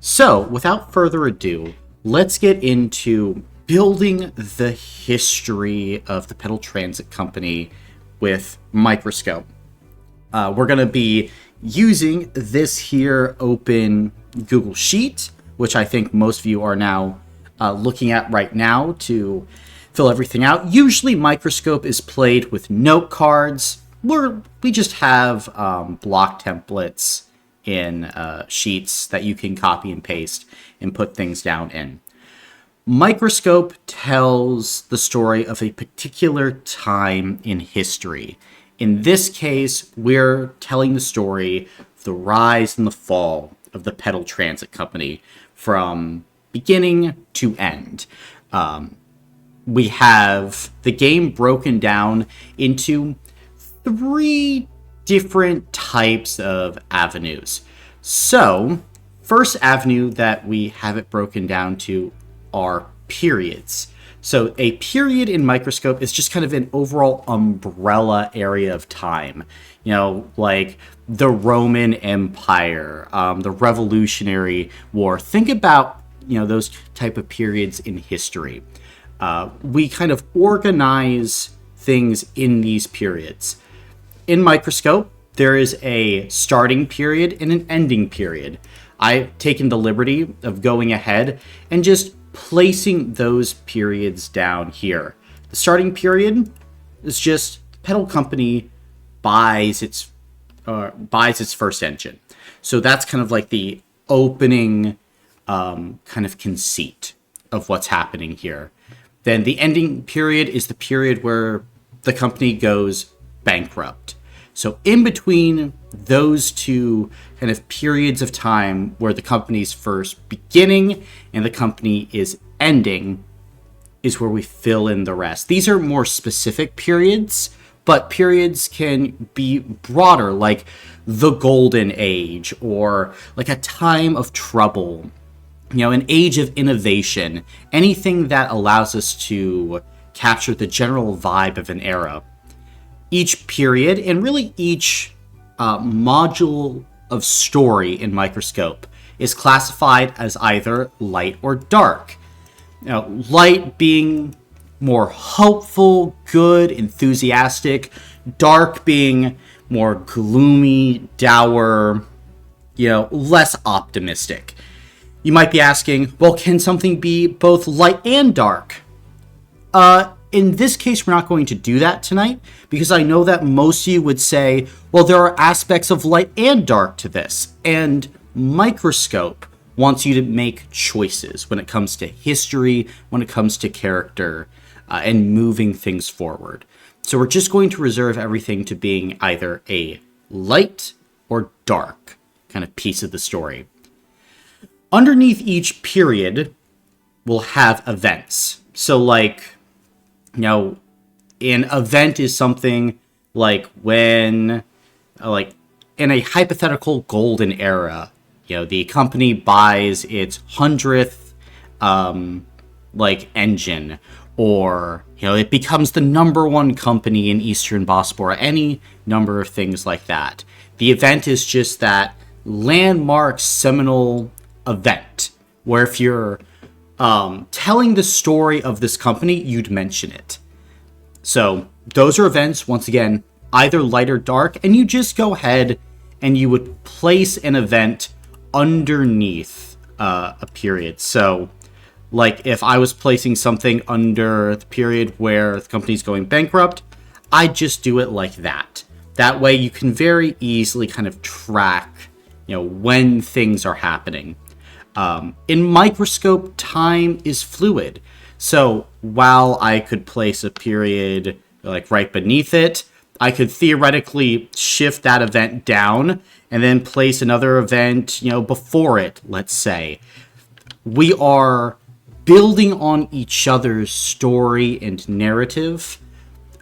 So, without further ado, let's get into building the history of the Petal Transit Company with Microscope. We're going to be using this here open Google Sheet, which I think most of you are now looking at right now to fill everything out. Usually Microscope is played with note cards, where we just have block templates in sheets that you can copy and paste and put things down in. Microscope tells the story of a particular time in history. In this case, we're telling the story of the rise and the fall of the Petal Transit Company from beginning to end. We have the game broken down into 3 different types of avenues. So, first avenue that we have it broken down to are periods. So a period in Microscope is just kind of an overall umbrella area of time. You know, like the Roman Empire, the Revolutionary War. Think about, those type of periods in history. We kind of organize things in these periods. In Microscope, there is a starting period and an ending period. I've taken the liberty of going ahead and just placing those periods down here. The starting period is just the Petal Company buys its first engine. So that's kind of like the opening kind of conceit of what's happening here. Then the ending period is the period where the company goes bankrupt. So in between those two kind of periods of time where the company's first beginning and the company is ending is where we fill in the rest. These are more specific periods, but periods can be broader, like the Golden Age or like a time of trouble, an age of innovation, anything that allows us to capture the general vibe of an era. Each period and really each module of story in Microscope is classified as either light or dark. Light being more hopeful, good, enthusiastic. Dark being more gloomy, dour, less optimistic. You might be asking, well, can something be both light and dark? In this case, we're not going to do that tonight, because I know that most of you would say, well, there are aspects of light and dark to this, and Microscope wants you to make choices when it comes to history, when it comes to character, and moving things forward. So we're just going to reserve everything to being either a light or dark kind of piece of the story. Underneath each period, we'll have events. So like, an event is something like when, like in a hypothetical golden era, the company buys its 100th, engine, or, it becomes the #1 company in Eastern Bosporus, any number of things like that. The event is just that landmark seminal event where if you're telling the story of this company, you'd mention it. So those are events, once again, either light or dark, and you just go ahead and you would place an event underneath a period. So like if I was placing something under the period where the company's going bankrupt, I'd just do it like that. That way you can very easily kind of track, when things are happening. In Microscope, time is fluid. So while I could place a period like right beneath it, I could theoretically shift that event down and then place another event, before it, let's say. We are building on each other's story and narrative,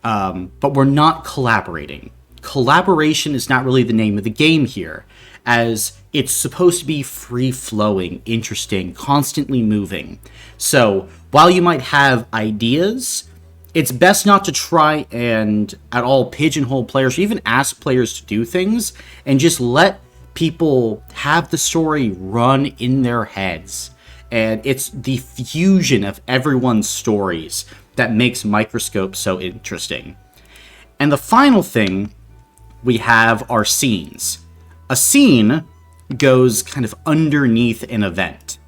but we're not collaborating. Collaboration is not really the name of the game here, as it's supposed to be free-flowing, interesting, constantly moving. So while you might have ideas, it's best not to try and at all pigeonhole players or even ask players to do things, and just let people have the story run in their heads. And it's the fusion of everyone's stories that makes Microscope so interesting. And the final thing we have are scenes. A scene goes kind of underneath an event.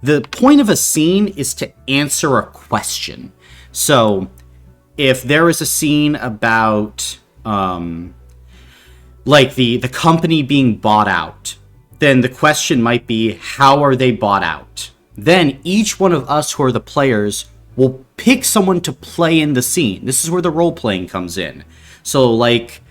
The point of a scene is to answer a question. So if there is a scene about like the company being bought out, then the question might be, how are they bought out? Then each one of us who are the players will pick someone to play in the scene. This is where the role-playing comes in. So, like,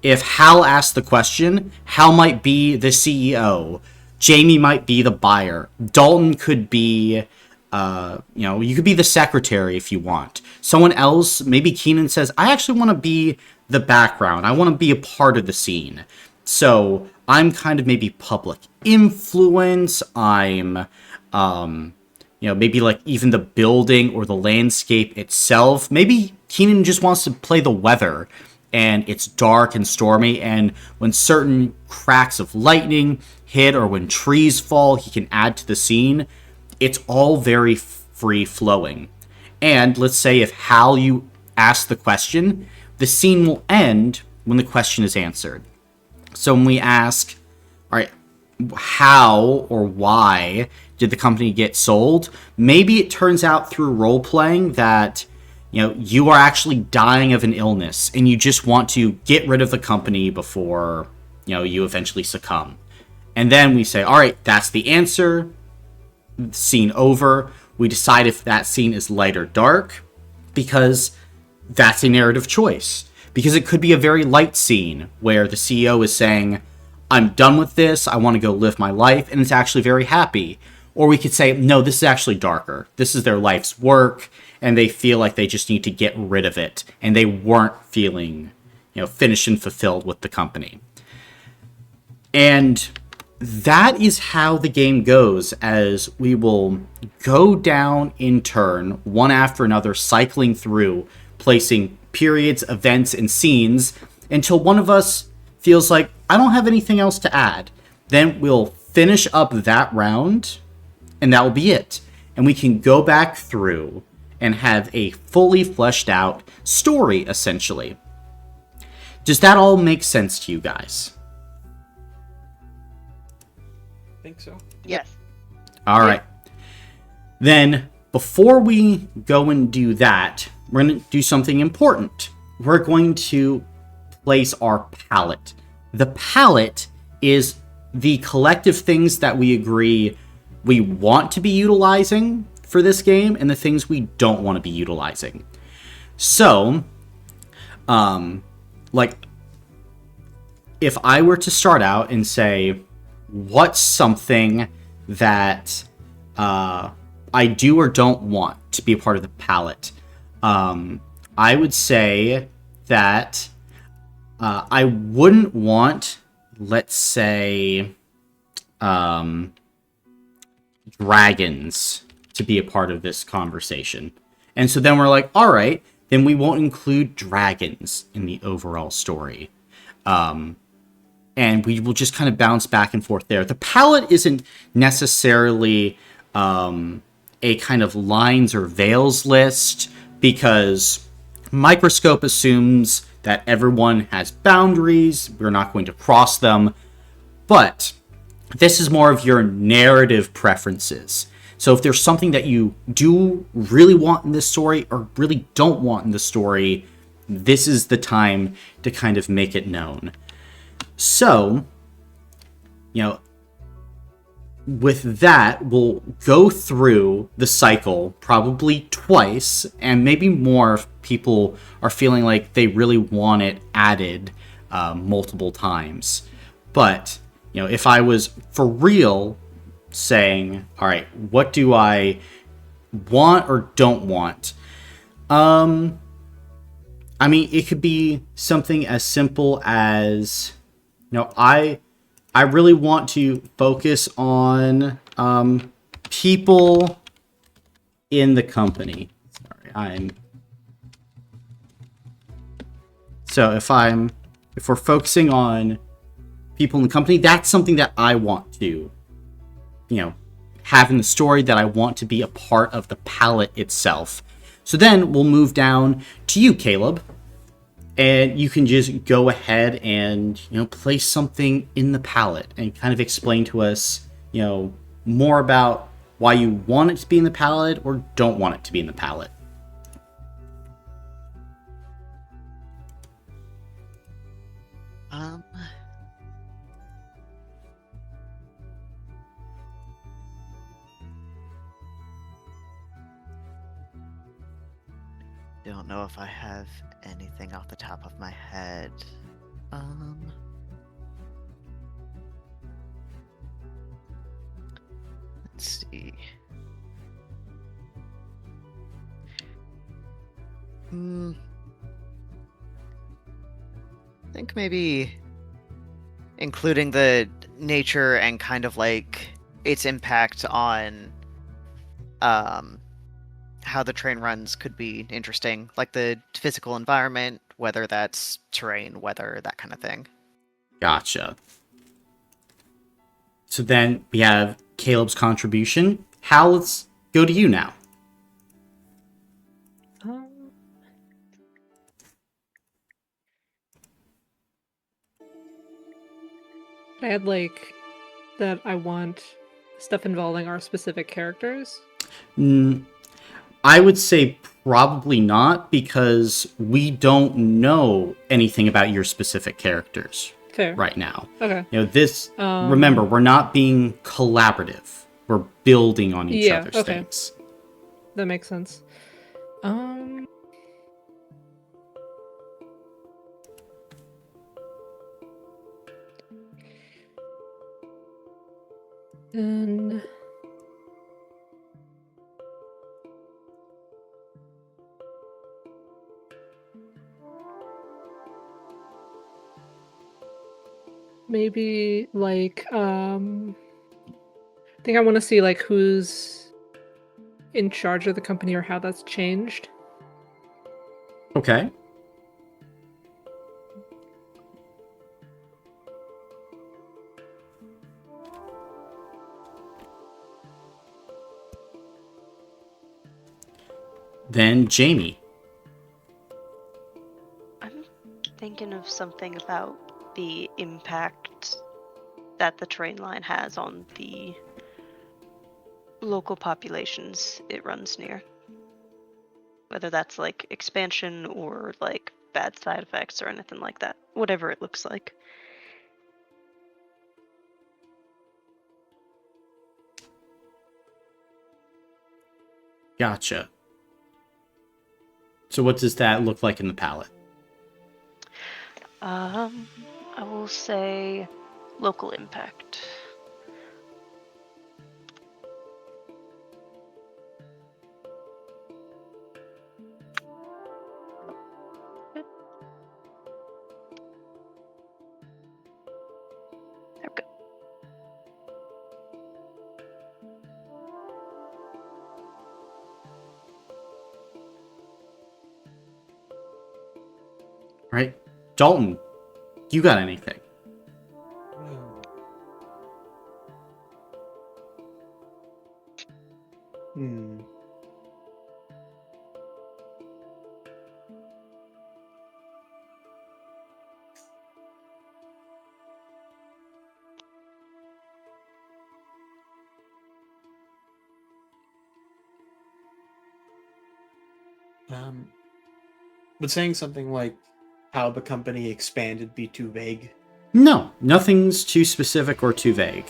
if Hal asked the question, Hal might be the CEO. Jamie might be the buyer. Dalton could be, you could be the secretary if you want. Someone else, maybe Keenan says, I actually want to be the background. I want to be a part of the scene. So I'm kind of maybe public influence. I'm, maybe like even the building or the landscape itself. Maybe Keenan just wants to play the weather and it's dark and stormy. And when certain cracks of lightning hit or when trees fall, he can add to the scene. It's all very free flowing. And let's say if Hal, you ask the question, the scene will end when the question is answered. So when we ask, all right, how or why did the company get sold? Maybe it turns out through role playing that, you are actually dying of an illness and you just want to get rid of the company before, you eventually succumb. And then we say, all right, that's the answer. Scene over. We decide if that scene is light or dark because that's a narrative choice. Because it could be a very light scene where the CEO is saying, I'm done with this, I want to go live my life, and it's actually very happy. Or we could say, no, this is actually darker. This is their life's work, and they feel like they just need to get rid of it, and they weren't feeling, finished and fulfilled with the company. And that is how the game goes, as we will go down in turn, one after another, cycling through, placing periods, events, and scenes until one of us feels like, I don't have anything else to add. Then we'll finish up that round, and that will be it. And we can go back through and have a fully fleshed out story, essentially. Does that all make sense to you guys? I think so. Yes. All right. Then, before we go and do that, we're going to do something important. We're going to place our palette. The palette is the collective things that we agree we want to be utilizing for this game and the things we don't want to be utilizing. So, if I were to start out and say, what's something that I do or don't want to be a part of the palette? I would say that I wouldn't want, let's say, dragons to be a part of this conversation. And so then we're like, all right, then we won't include dragons in the overall story. And we will just kind of bounce back and forth there. The palette isn't necessarily a kind of lines or veils list, because Microscope assumes that everyone has boundaries. We're not going to cross them. But this is more of your narrative preferences. So if there's something that you do really want in this story or really don't want in the story, this is the time to kind of make it known. So, with that, we'll go through the cycle probably twice, and maybe more if people are feeling like they really want it added multiple times. But, if I was for real saying, all right, what do I want or don't want? It could be something as simple as, I really want to focus on people in the company. So if we're focusing on people in the company. That's something that I want to, have in the story, that I want to be a part of the palette itself. So then we'll move down to you, Caleb, and you can just go ahead and, place something in the palette and kind of explain to us, more about why you want it to be in the palette or don't want it to be in the palette. Don't know if I have anything off the top of my head. Let's see. I think maybe including the nature and kind of like its impact on how the train runs could be interesting, like the physical environment, whether that's terrain, weather, that kind of thing. Gotcha. So then we have Caleb's contribution. Hal, let's go to you now. I had that I want stuff involving our specific characters. I would say probably not, because we don't know anything about your specific characters. Fair. Right now. Okay. Remember, we're not being collaborative. We're building on each other's things. That makes sense. And maybe I think I want to see who's in charge of the company or how that's changed. Okay. Then Jamie. I'm thinking of something about the impact that the train line has on the local populations it runs near. Whether that's expansion or bad side effects or anything like that. Whatever it looks like. Gotcha. So what does that look like in the palette? I will say local impact. There we go. All right. Dalton, you got anything? Would saying something like how the company expanded be too vague? No, nothing's too specific or too vague.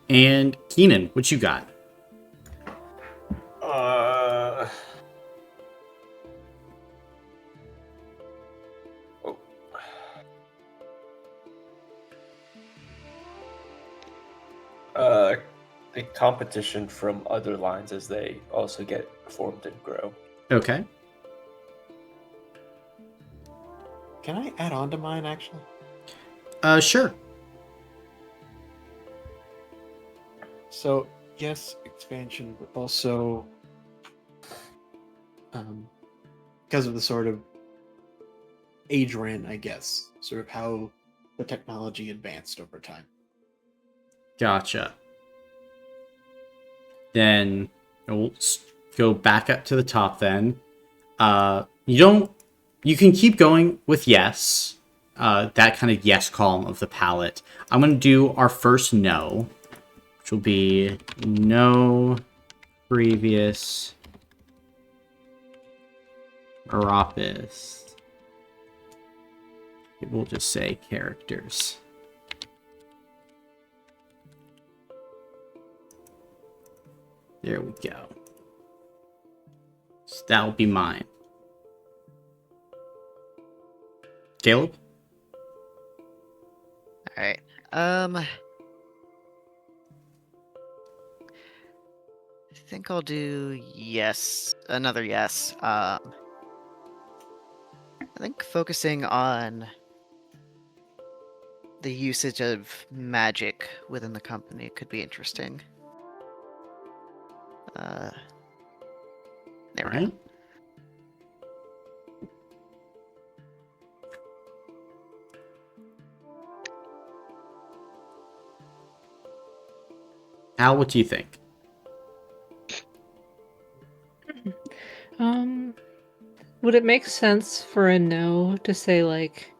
And Keenan, what you got? The competition from other lines as they also get formed and grow. Okay. Can I add on to mine, actually? Sure. So, yes, expansion, but also because of the sort of age we're in, I guess. Sort of how the technology advanced over time. Gotcha. Then we'll go back up to the top then. You can keep going with yes. That kind of yes column of the palette. I'm going to do our first no, which will be no previous Meropis. We'll just say characters. There we go. So that'll be mine. Caleb? All right. I think I'll do yes. Another yes. I think focusing on the usage of magic within the company could be interesting. There we go. Al, what do you think? Would it make sense for a no to say like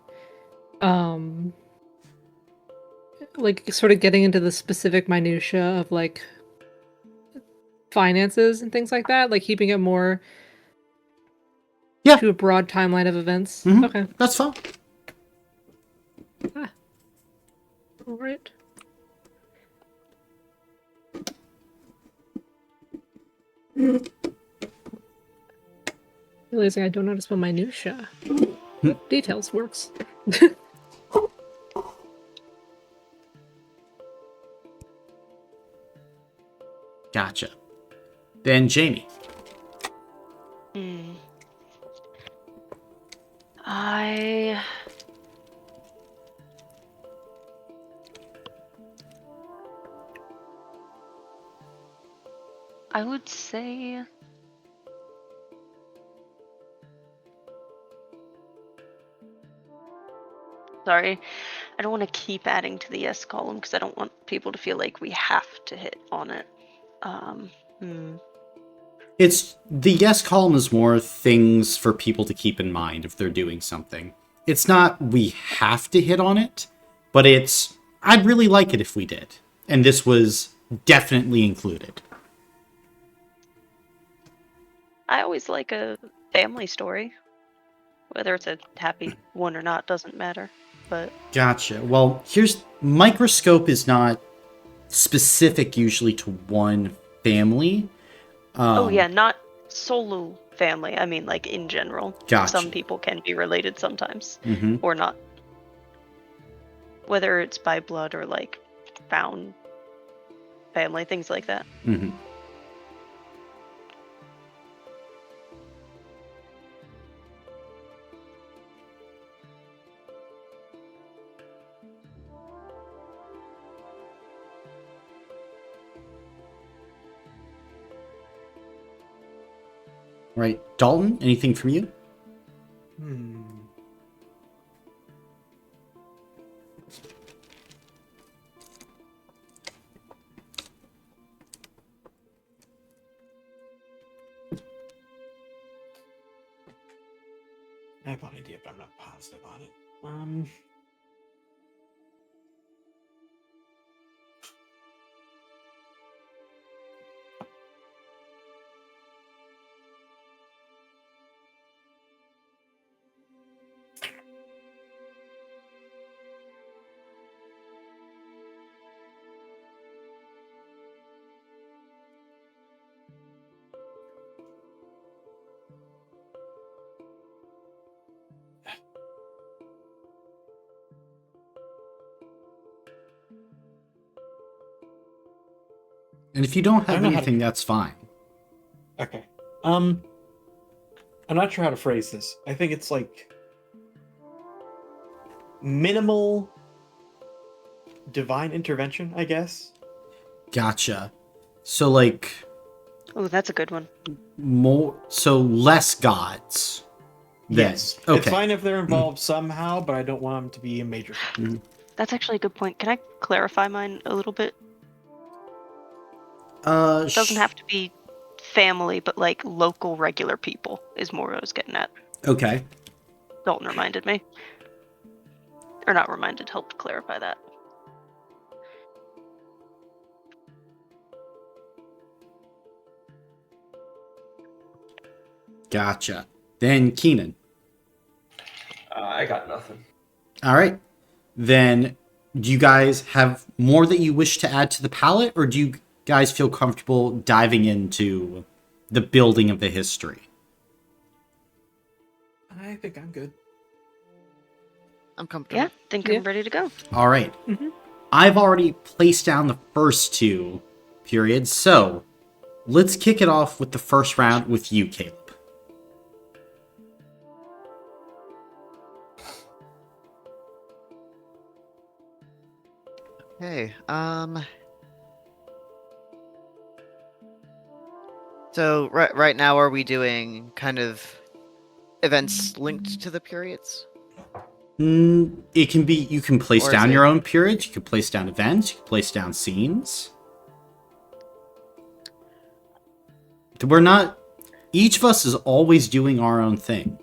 sort of getting into the specific minutia of like finances and things like that, like keeping it more to a broad timeline of events? Mm-hmm. Okay, that's fine. All right. Realizing I don't know how to spell minutia. Details works. Gotcha. Then Jamie. I would say sorry, I don't want to keep adding to the yes column because I don't want people to feel like we have to hit on it. It's the yes column is more things for people to keep in mind if they're doing something. It's not we have to hit on it, but it's I'd really like it if we did. And this was definitely included. I always like a family story. Whether it's a happy one or not doesn't matter. But Gotcha. Well, here's Microscope is not specific usually to one family. oh yeah, not solo family. I mean, like in general. Gotcha. Some people can be related sometimes, Mm-hmm. or not. Whether it's by blood or like found family, things like that. Mm-hmm. Right. Dalton, anything from you? I have an idea, but I'm not positive on it. And if you don't I have don't know anything, that's fine. Okay. I'm not sure how to phrase this. I think it's like minimal divine intervention, I guess. Gotcha. So Oh, that's a good one. less gods. Yes. Okay. It's fine if they're involved somehow, but I don't want them to be a major factor. That's actually a good point. Can I clarify mine a little bit? It doesn't have to be family, but like local regular people is more what I was getting at. Okay. Dalton reminded me. Or not reminded, helped clarify that. Gotcha. Then Keenan. I got nothing. All right. Then do you guys have more that you wish to add to the palette, or do you guys feel comfortable diving into the building of the history? I think I'm good. I'm comfortable. Yeah, think Yeah. I'm ready to go. All right. Mhm. I've already placed down the first two periods, so let's kick it off with the first round with you, Caleb. Okay. So right now, are we doing kind of events linked to the periods? It can be, you can place Or is down it- your own periods, you can place down events, you can place down scenes. We're not, each of us is always doing our own thing.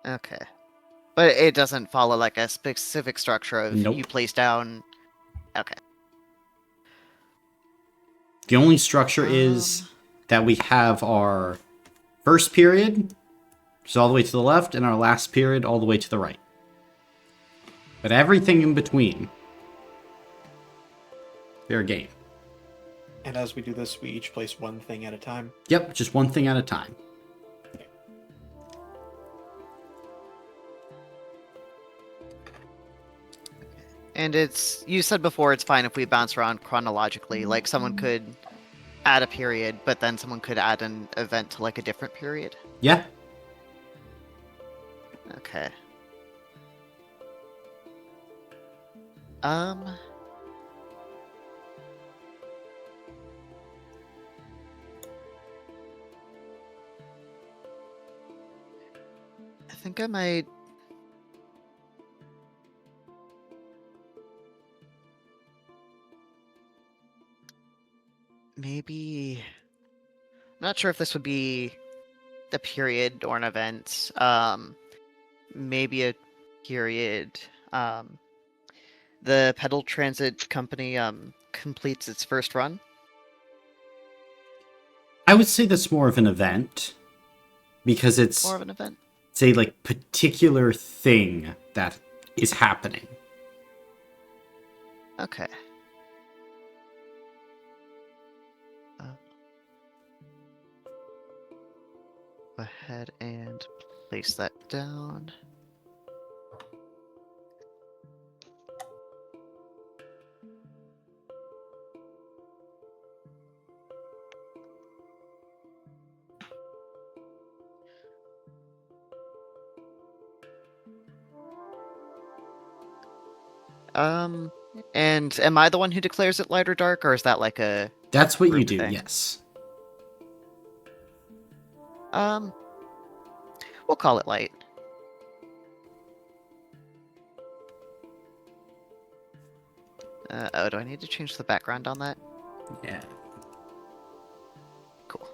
Okay. But it doesn't follow like a specific structure of Nope. you place down. Okay. The only structure is that we have our first period, which is all the way to the left, and our last period all the way to the right. But everything in between, fair game. And as we do this, we each place one thing at a time. Yep, just one thing at a time. And it's, you said before it's fine if we bounce around chronologically. Like someone could add a period, but then someone could add an event to like a different period. Yeah. Okay. I think I might. Maybe. I'm not sure if this would be a period or an event. Maybe a period. The Petal Transit company completes its first run. I would say that's more of an event because it's More of an event. a like particular thing that is happening. Okay. Go ahead and place that down. And am I the one who declares it light or dark, or is that like a That's what you group do, thing? yes. We'll call it light. Oh, do I need to change the background on that? Yeah. Cool.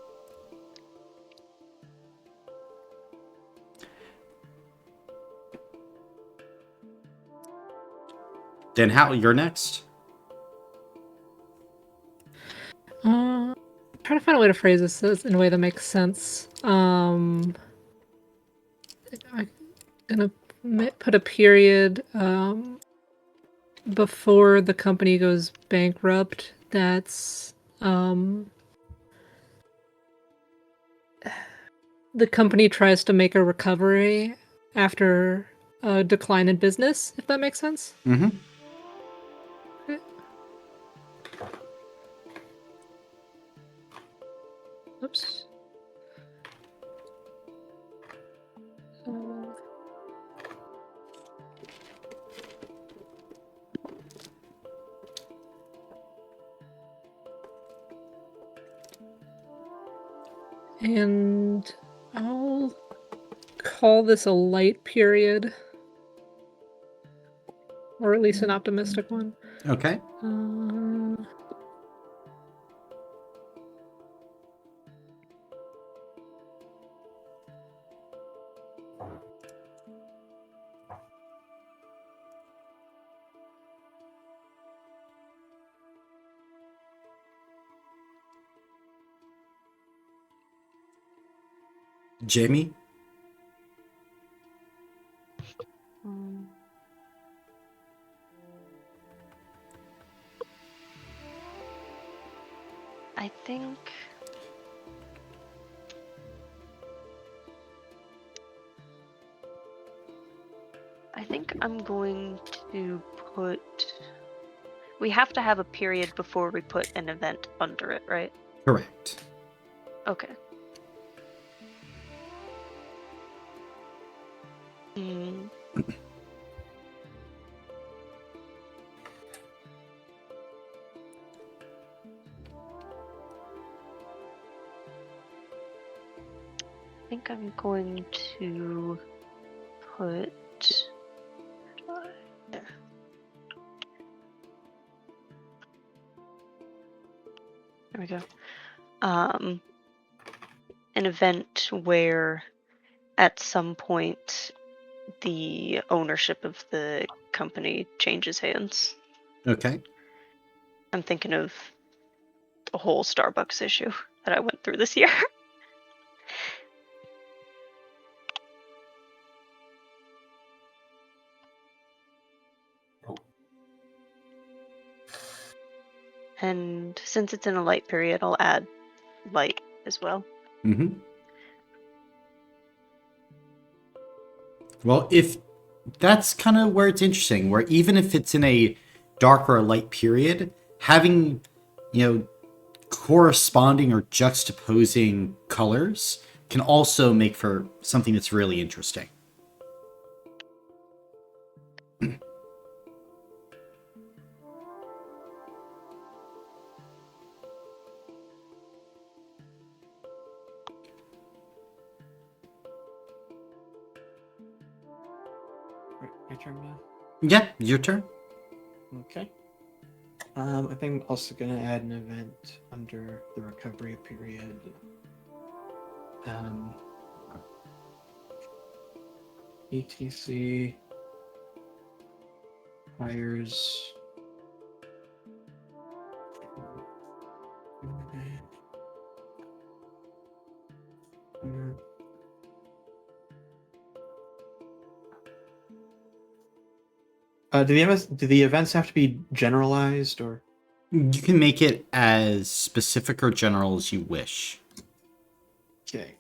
Then how you're next? Trying to find a way to phrase this in a way that makes sense. I'm gonna put a period before the company goes bankrupt. That's the company tries to make a recovery after a decline in business, if that makes sense. Mm-hmm. Oops. And I'll call this a light period. Or at least an optimistic one. Okay. Jamie? I think I'm going to put. We have to have a period before we put an event under it, right? Correct. Okay. I think I'm going to put. There. There we go. An event where at some point the ownership of the company changes hands. Okay. I'm thinking of the whole Starbucks issue that I went through this year. And since it's in a light period, I'll add light as well. Mm-hmm. Well, if that's kind of where it's interesting, where even if it's in a dark or a light period, having, corresponding or juxtaposing colors can also make for something that's really interesting. My turn now. Yeah, your turn. Okay. I think I'm also gonna add an event under the recovery period. ETC hires. Do the events have to be generalized or? You can make it as specific or general as you wish. Okay.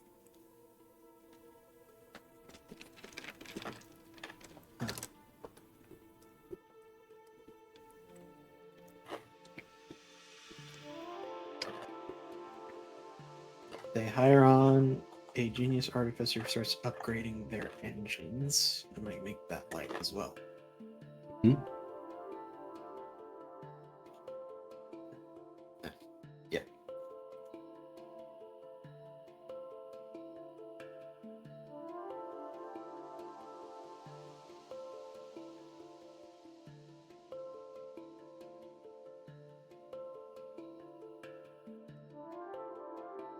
They hire on a genius artificer who starts upgrading their engines. I might make that light as well. Yeah.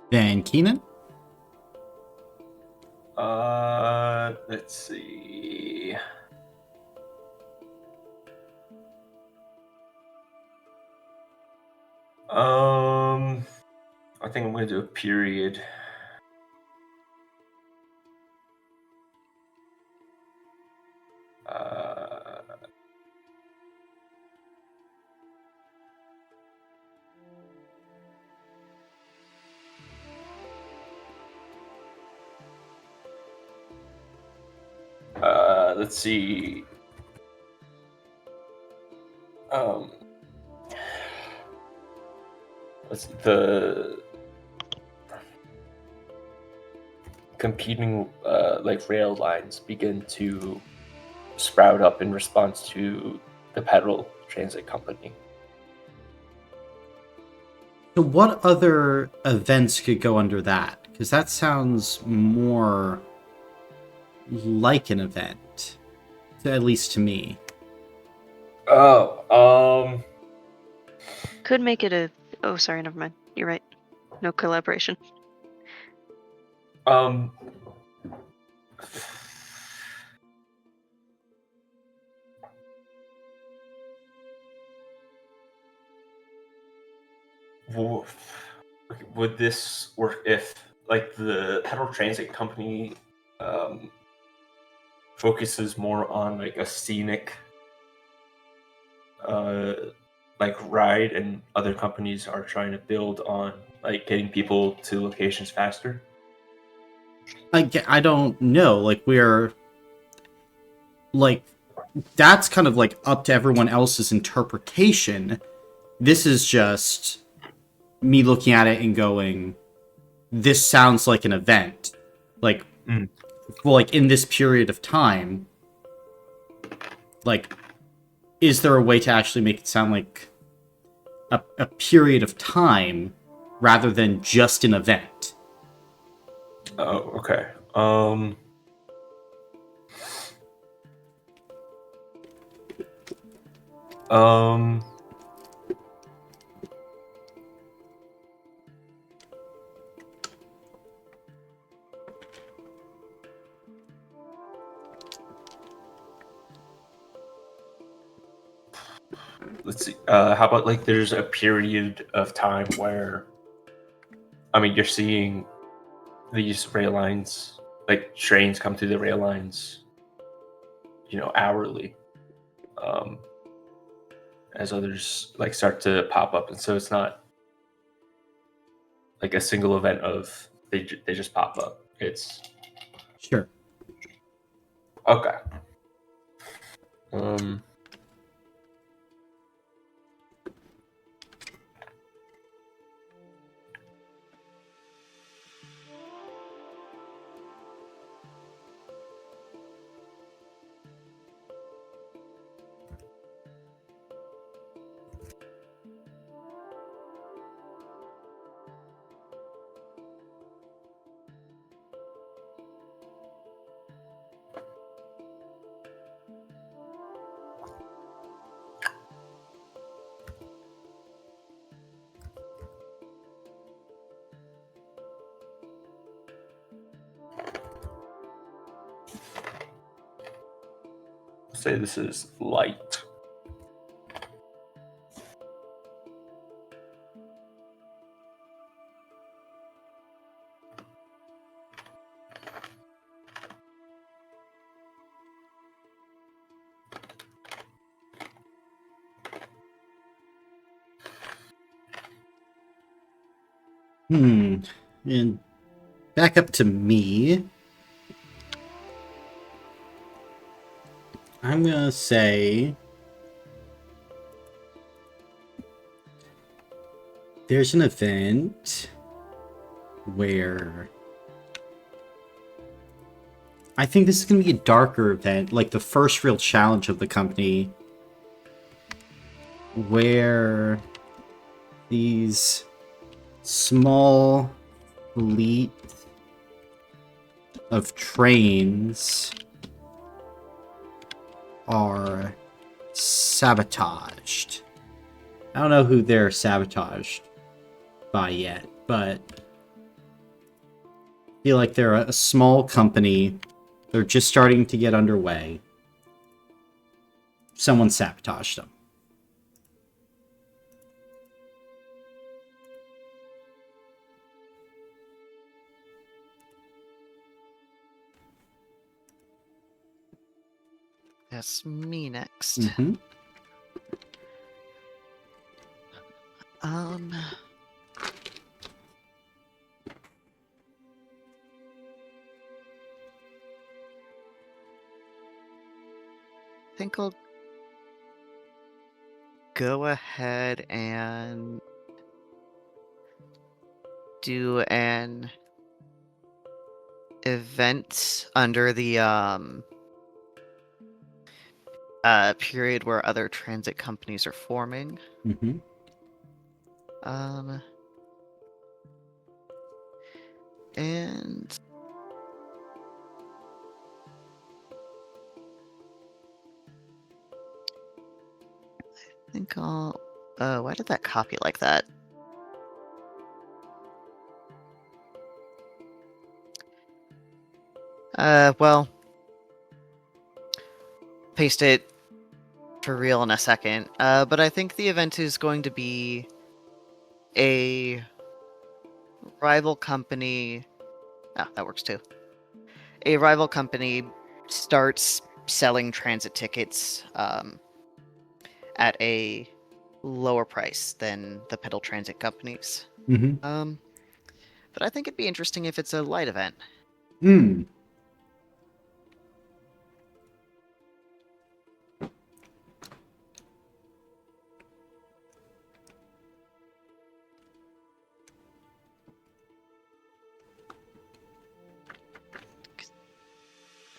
Then Keenan? Let's see. I think I'm going to do a period. Let's see. The competing rail lines begin to sprout up in response to the Petal Transit company. So what other events could go under that? Because that sounds more like an event, at least to me. Oh, Could make it a. Oh, sorry, never mind. You're right. No collaboration. um, wo- would this work if, like, the Petal Transit company focuses more on like a scenic like ride, and other companies are trying to build on like getting people to locations faster? I don't know. Like, we're like, that's kind of like up to everyone else's interpretation. This is just me looking at it and going, this sounds like an event. Like, well, like in this period of time, like, is there a way to actually make it sound like a period of time rather than just an event? Oh, okay. Um, let's see. How about like there's a period of time where, I mean, you're seeing these rail lines, like trains come through the rail lines, hourly, um, as others like start to pop up, and so it's not like a single event of they just pop up. It's Sure. okay. Um, say this is light. And back up to me. I'm gonna say there's an event where I think this is gonna be a darker event, like the first real challenge of the company, where these small fleet of trains are sabotaged. I don't know who they're sabotaged by yet, but I feel like they're a small company. They're just starting to get underway. Someone sabotaged them. That's me next. Mm-hmm. Um. I think I'll go ahead and do an event under the period where other transit companies are forming. Mm-hmm. And I think I'll. Why did that copy like that? Well, paste it for real in a second. But I think the event is going to be a rival company. Ah, that works too. A rival company starts selling transit tickets at a lower price than the Petal Transit companies. Mm-hmm. But I think it'd be interesting if it's a light event. Hmm.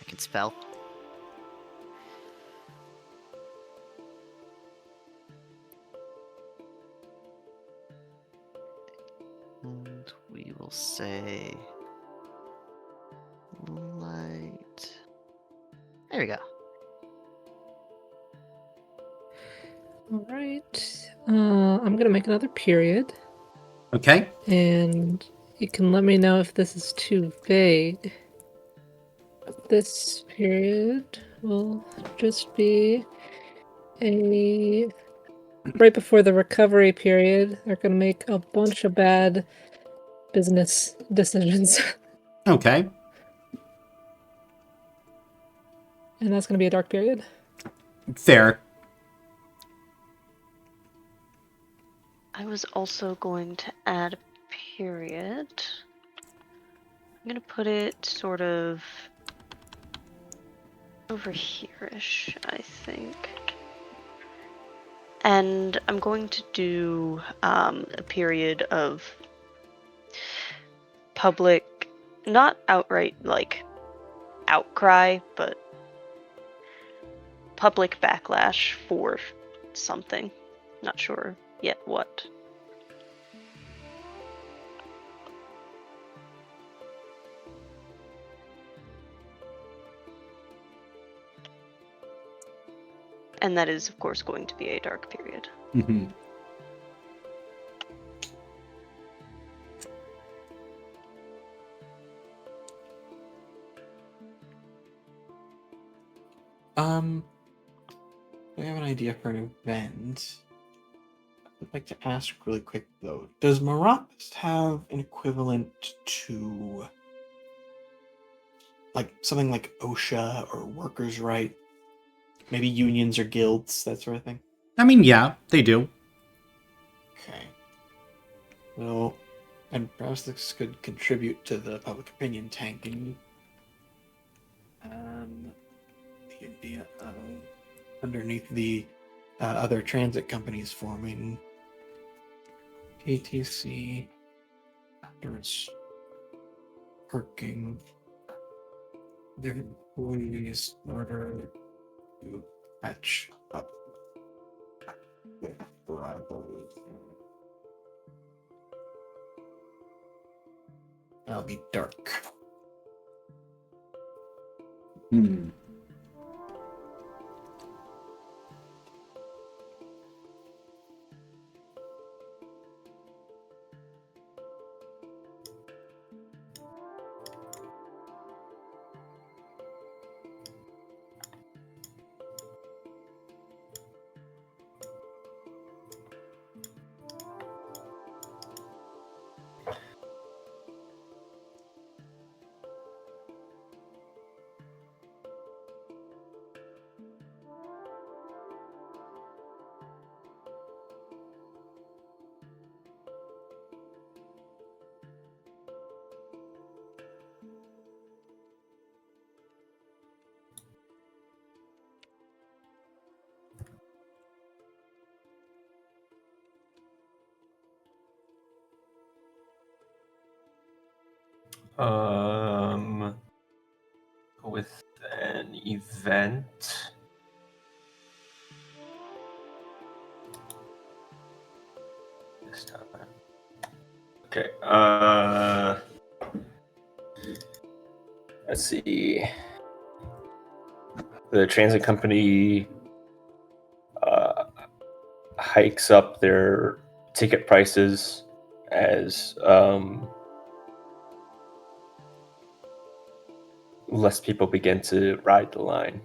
I can spell. And we will say light. There we go. All right. I'm gonna make another period, Okay. and you can let me know if this is too vague. This period will just be a right before the recovery period. They're gonna make a bunch of bad business decisions, Okay. and that's gonna be a dark period. Fair. I was also going to add a period. I'm gonna put it sort of over here-ish, I think. And I'm going to do a period of public, not outright like outcry, but public backlash for something. Not sure yet what. And that is, of course, going to be a dark period. Mm-hmm. We have an idea for an event. I'd like to ask really quick though, does Meropis have an equivalent to like something like OSHA or workers' right? Maybe unions or guilds, that sort of thing? I mean, yeah, they do. Okay. Well, and perhaps this could contribute to the public opinion tanking. The idea of underneath the other transit companies forming ATC afterwards working their employees in order to catch up with rivals. That'll be dark. Hmm. With an event. This time. Okay. Let's see. The transit company hikes up their ticket prices as less people begin to ride the line.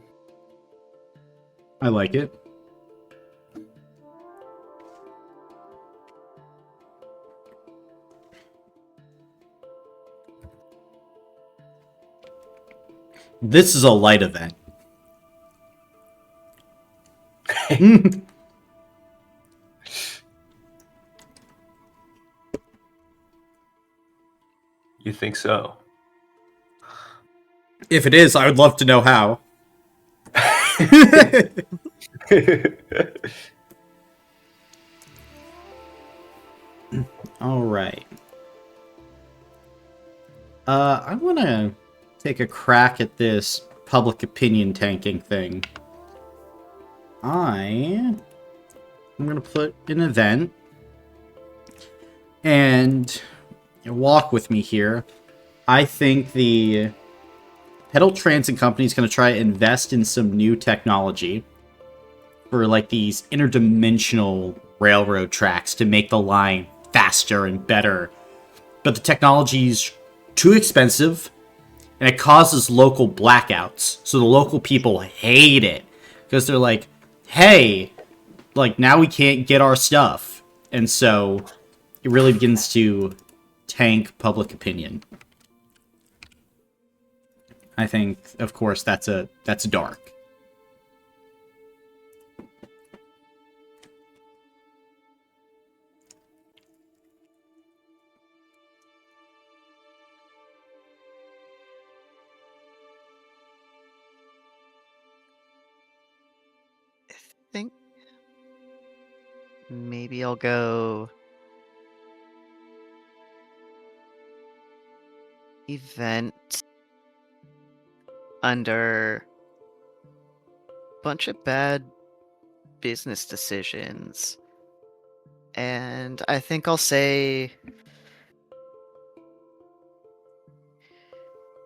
I like it. This is a light event. You think so? If it is, I would love to know how. All right. I want to take a crack at this public opinion tanking thing. I'm going to put an event, and walk with me here. I think the Petal Transit Company is going to try to invest in some new technology for like these interdimensional railroad tracks to make the line faster and better. But the technology's too expensive, and it causes local blackouts. So the local people hate it because they're like, hey, like now we can't get our stuff. And so it really begins to tank public opinion. I think, of course, that's dark. I think maybe I'll go event under bunch of bad business decisions. And I think I'll say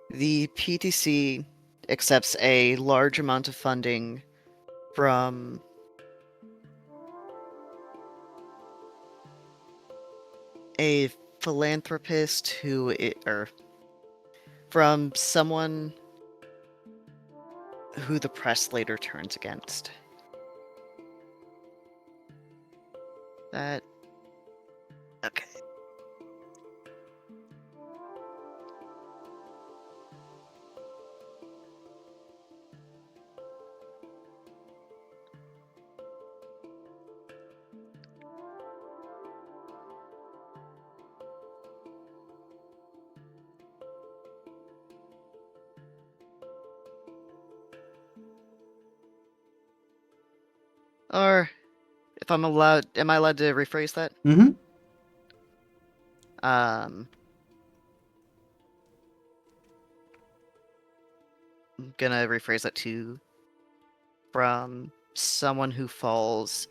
the PTC accepts a large amount of funding from a philanthropist or from someone who the press later turns against. That... okay. Or, if am I allowed to rephrase that? Mm-hmm. I'm gonna rephrase that to from someone who falls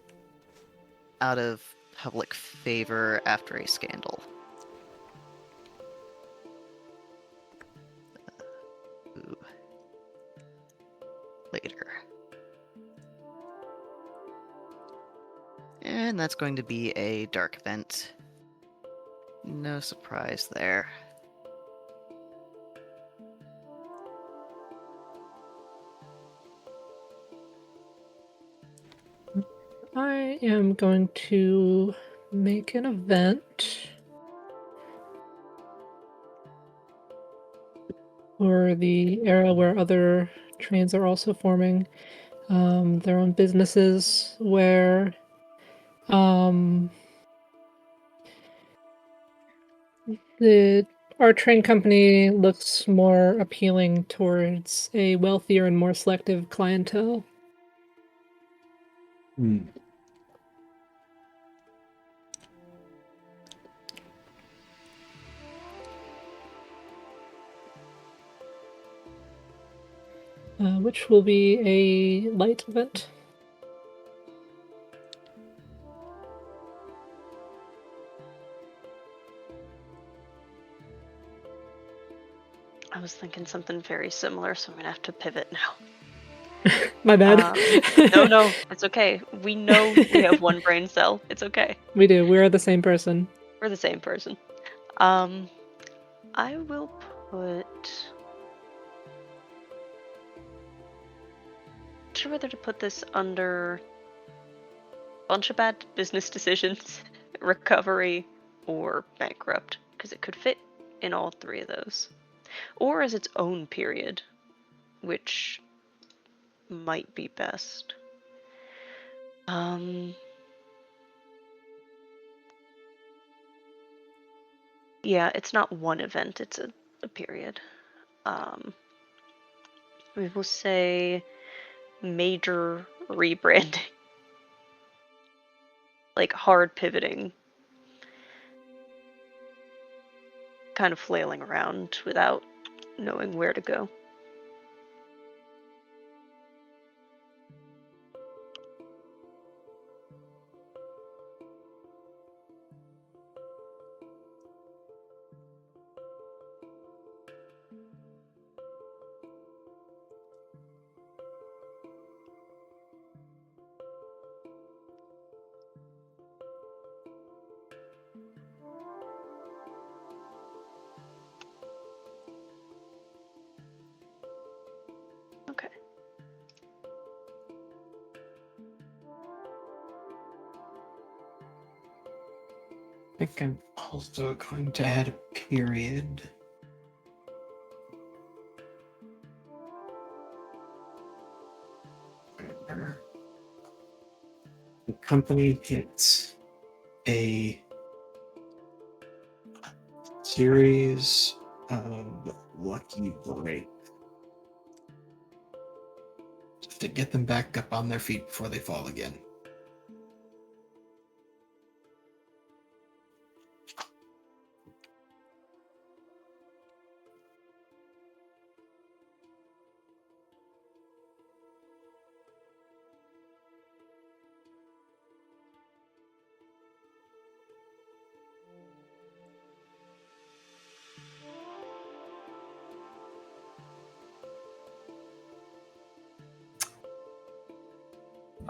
out of public favor after a scandal. Ooh. Later. And that's going to be a dark event. No surprise there. I am going to make an event for the era where other trains are also forming their own businesses, where our train company looks more appealing towards a wealthier and more selective clientele. Which will be a light event. I was thinking something very similar, so I'm gonna have to pivot now. My bad. No, it's okay. We know we have one brain cell. It's okay. We do. We're the same person. We're the same person. I will put. Not sure whether to put this under bunch of bad business decisions, recovery, or bankrupt, because it could fit in all three of those, or as its own period, which might be best. Yeah, it's not one event, it's a period. We will say major rebranding. Like hard pivoting. Kind of flailing around without knowing where to go. Okay. I think I'm also going to add a period. Where the company hits a series of lucky breaks just to get them back up on their feet before they fall again.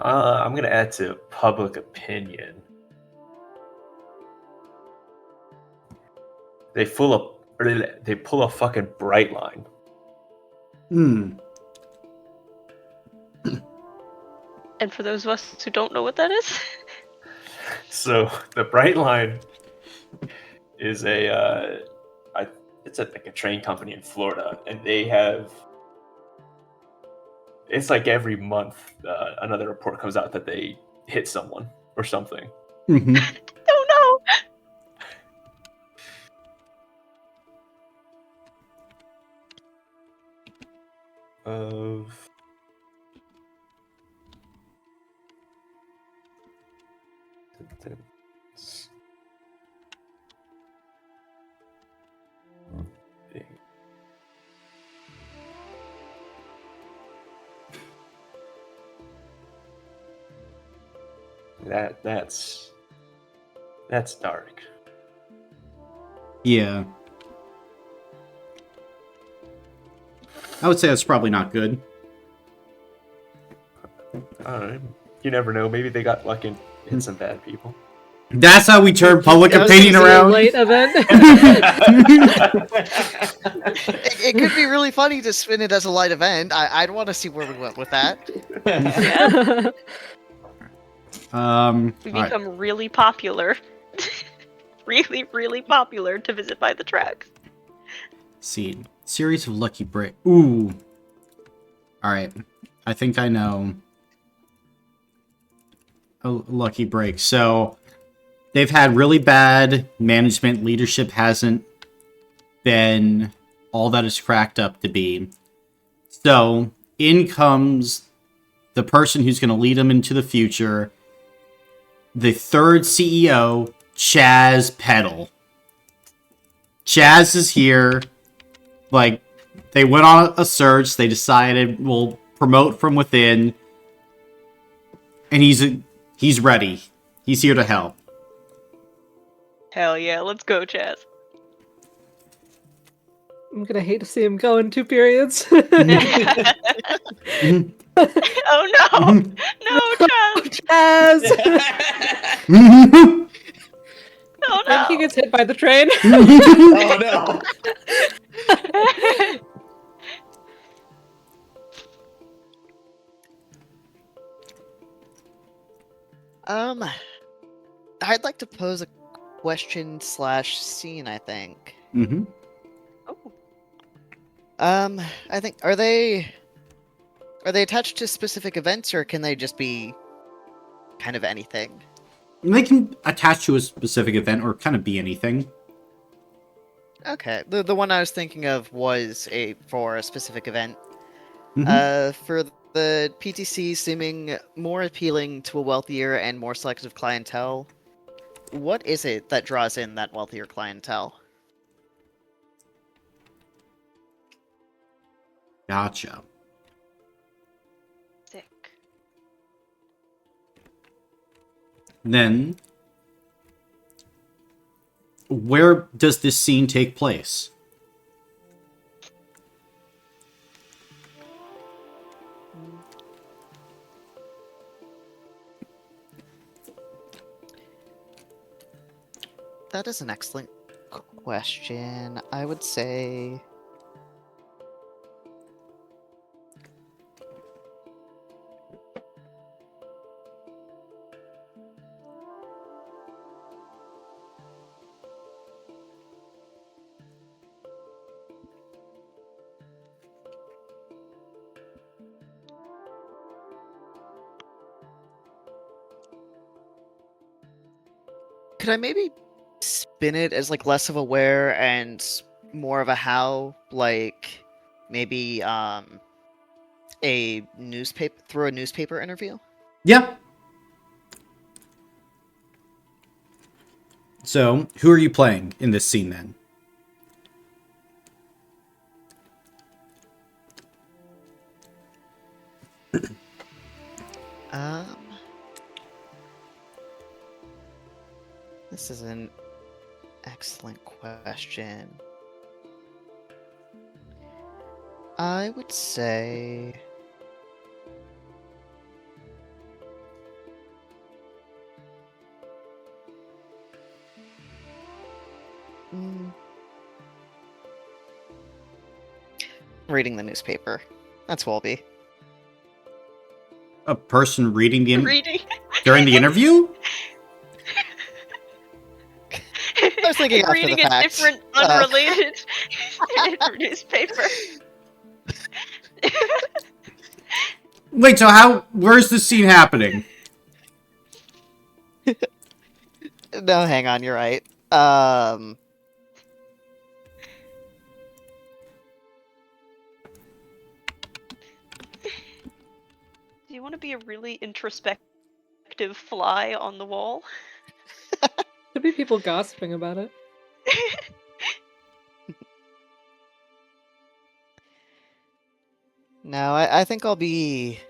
I'm gonna add to public opinion. They pull a fucking bright line. And for those of us who don't know what that is, So the bright line is it's like a train company in Florida, and they have. It's like every month, another report comes out that they hit someone or something. Mm-hmm. don't know. Of that's dark. Yeah. I would say that's probably not good. You never know. Maybe they got lucky and hit some bad people. That's how we turn public That was opinion a around. late event. It could be really funny to spin it as a light event. I'd want to see where we went with that. Yeah, we All right. become really popular. really, really popular to visit by the tracks. See, series of lucky break. Ooh. All right. I think I know a lucky break. So they've had really bad management. Leadership hasn't been all that it's cracked up to be. So in comes the person who's going to lead them into the future. The third CEO, Chaz Petal. Chaz is here. Like, they went on a search. They decided we'll promote from within. And he's ready. He's here to help. Hell yeah, let's go, Chaz. I'm gonna hate to see him go in 2 periods. Mhm. Oh no! No, Chaz! Chaz! Mhm. Oh And he no! gets hit by the train. Oh no! Um, I'd like to pose a question slash scene, I think. Mhm. Oh, I think are they attached to specific events or can they just be kind of anything? They can attach to a specific event or kind of be anything. Okay. The one I was thinking of was for a specific event. Mhm. For the PTC seeming more appealing to a wealthier and more selective clientele, what is it that draws in that wealthier clientele? Gotcha. sick. Then, where does this scene take place? That is an excellent question. I would say. Could I maybe spin it as like less of a where and more of a how? Like maybe a newspaper through a newspaper interview? Yeah. So, who are you playing in this scene then? Um, this is an excellent question. I would say. Mm, reading the newspaper. That's Wolby. A person reading Reading. during the interview? I was thinking after the Reading a fact. different, unrelated newspaper. Wait, so where's this scene happening? No, hang on, you're right. Do you want to be a really introspective fly on the wall? Could be people gossiping about it. No, I think I'll be.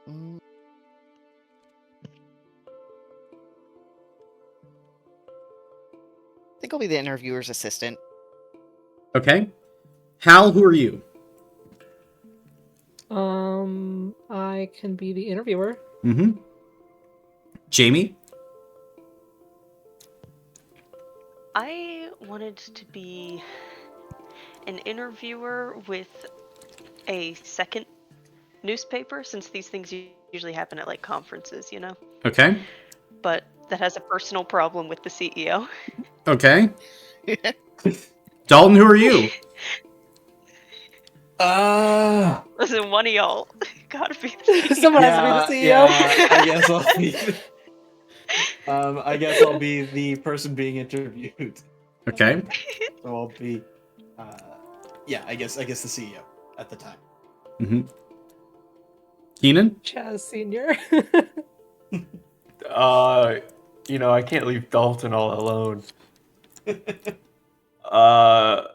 Mm, I think I'll be the interviewer's assistant. Okay. Hal, who are you? I can be the interviewer. Mm-hmm. Jamie? I wanted to be an interviewer with a second newspaper, since these things usually happen at like conferences, you know? Okay. But that has a personal problem with the CEO. Okay. Dalton, who are you? Listen, one of y'all gotta be the CEO. Someone has to be the CEO. Yeah, I guess I'll be. I guess I'll be the person being interviewed. Okay. So I'll be. Yeah, I guess the CEO at the time. Mm-hmm. Keenan? Chaz Senior. I can't leave Dalton all alone. Uh,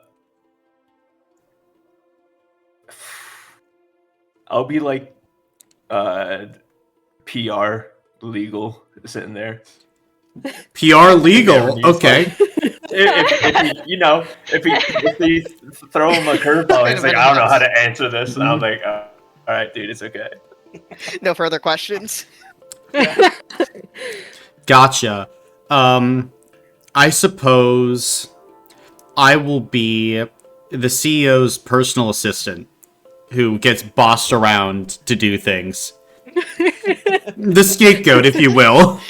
I'll be like, PR legal sitting there. PR legal. Yeah, he's Okay. if he throw him a curveball, Kind he's of like, been I don't know how nuts. to answer this. And I'm like, all right, dude, it's okay. No further questions. Gotcha. I suppose I will be the CEO's personal assistant who gets bossed around to do things. The scapegoat, if you will.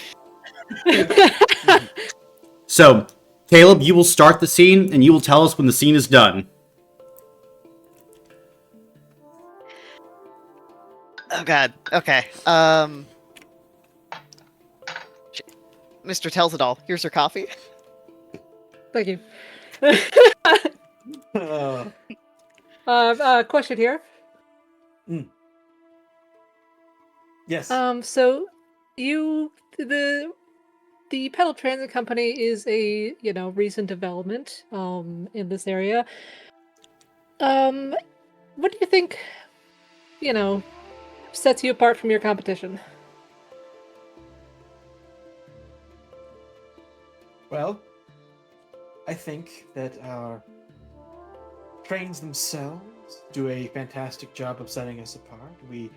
So, Caleb, you will start the scene, and you will tell us when the scene is done. Oh god. Okay. Mr. Tells It All, here's your coffee. Thank you. Uh, Question here. yes. So you the Petal Transit Company is a recent development in this area. What do you think sets you apart from your competition? Well, I think that our trains themselves do a fantastic job of setting us apart. We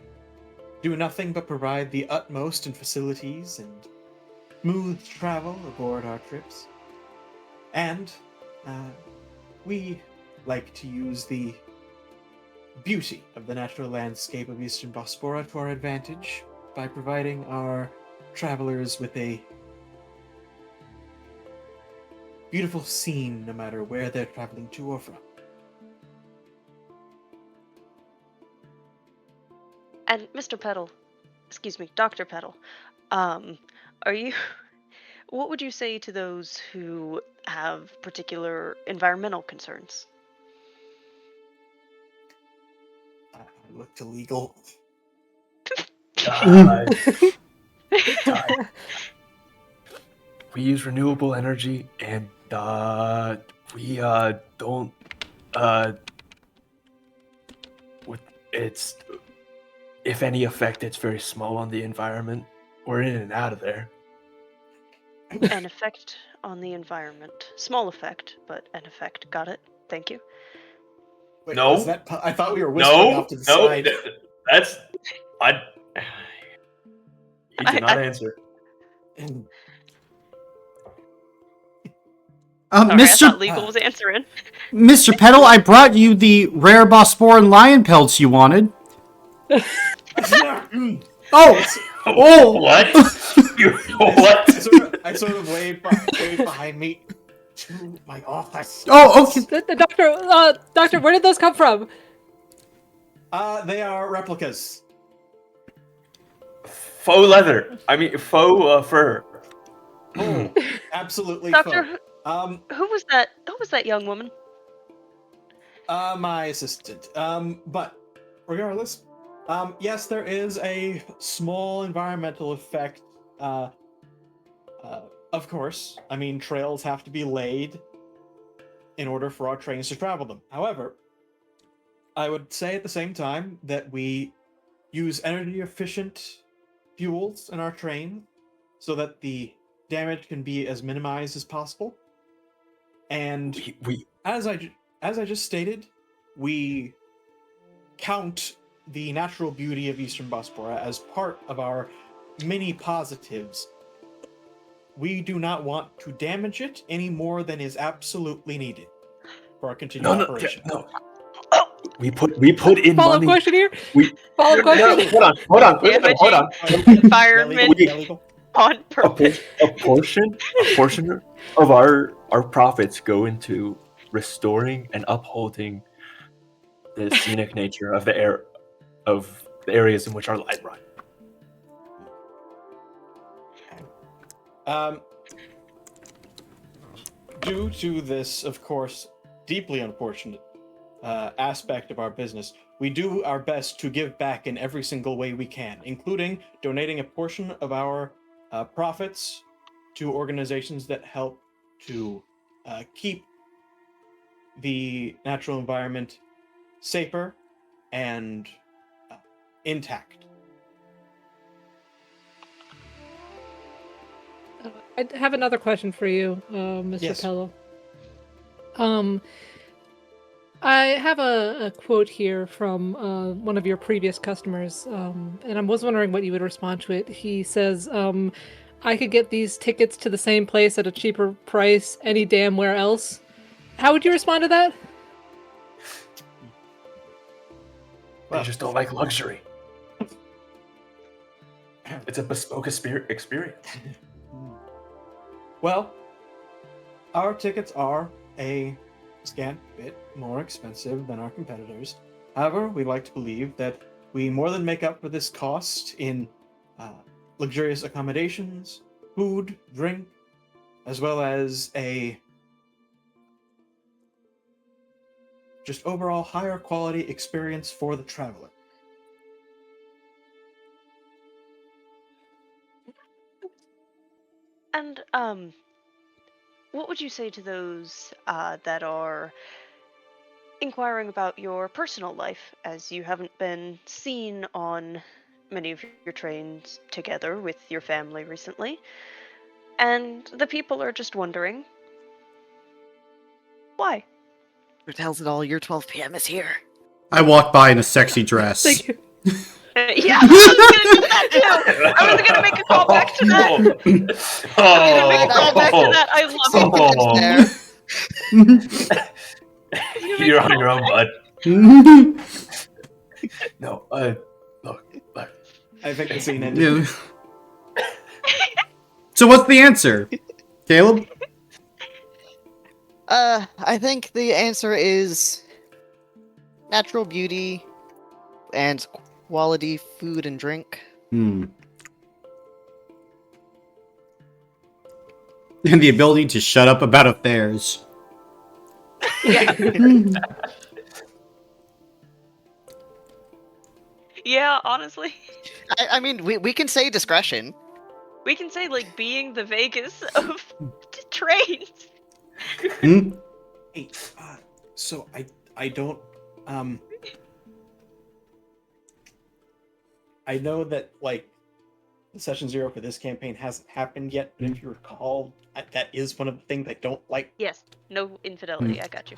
do nothing but provide the utmost in facilities and smooth travel aboard our trips. And we like to use the beauty of the natural landscape of Eastern Bosporus to our advantage by providing our travelers with a beautiful scene no matter where they're traveling to or from. And Mr. Petal, excuse me, Dr. Petal, are you what would you say to those who have particular environmental concerns? I look illegal. God. We use renewable energy, and we don't with it's if any effect, it's very small on the environment. We're in and out of there. An effect on the environment. Small effect, but an effect. Got it. Thank you. Wait, No. was that I thought we were whispering off to the side. That's I. He did not I- answer. And Sorry, I Mr. thought legal was answering. Mr. Petal, I brought you the rare Bosporan lion pelts you wanted. Oh! Oh! What? What? I sort of wave behind me to my office. Oh, okay. The doctor, where did those come from? They are replicas. Faux leather. I mean, faux fur. Oh, absolutely. Doctor, faux. who was that? Who was that young woman? My assistant. But regardless, yes, there is a small environmental effect. Of course, I mean, trails have to be laid in order for our trains to travel them. However, I would say at the same time that we use energy efficient fuels in our train so that the damage can be as minimized as possible. And We as I just stated, we count the natural beauty of Eastern Bosporus as part of our many positives. We do not want to damage it any more than is absolutely needed for our continued operation. no. We put in Follow-up money. question here. We Follow-up question. hold on. Environment Illegal. on purpose. A portion of our profits go into restoring and upholding the scenic nature of the areas in which our line run. Due to this, of course, deeply unfortunate aspect of our business, we do our best to give back in every single way we can, including donating a portion of our profits to organizations that help to keep the natural environment safer and intact. I have another question for you, Mr. Yes. Pello. I have a quote here from one of your previous customers, and I was wondering what you would respond to it. He says, I could get these tickets to the same place at a cheaper price any damn where else. How would you respond to that? They just don't like luxury. It's a bespoke experience. Well, our tickets are a scant bit more expensive than our competitors. However, we like to believe that we more than make up for this cost in luxurious accommodations, food, drink, as well as a just overall higher quality experience for the traveler. And what would you say to those that are inquiring about your personal life, as you haven't been seen on many of your trains together with your family recently, and the people are just wondering why? Who tells it all? Your 12 p.m. is here. I walk by in a sexy dress. Thank you. Yeah, I was gonna do that too. I was gonna make a call back to that. I was gonna make a call back to that. I love it. There. You're on your own, bud. No, look. I think the scene ended. Yeah. So what's the answer, Caleb? I think the answer is natural beauty and quality food and drink. And the ability to shut up about affairs. Yeah, honestly, I mean, we can say discretion. we can say like being the Vegas of trains. Hey, so I don't I know that like the session 0 for this campaign hasn't happened yet, but if you recall, that is one of the things I don't like. Yes, no infidelity. I got you.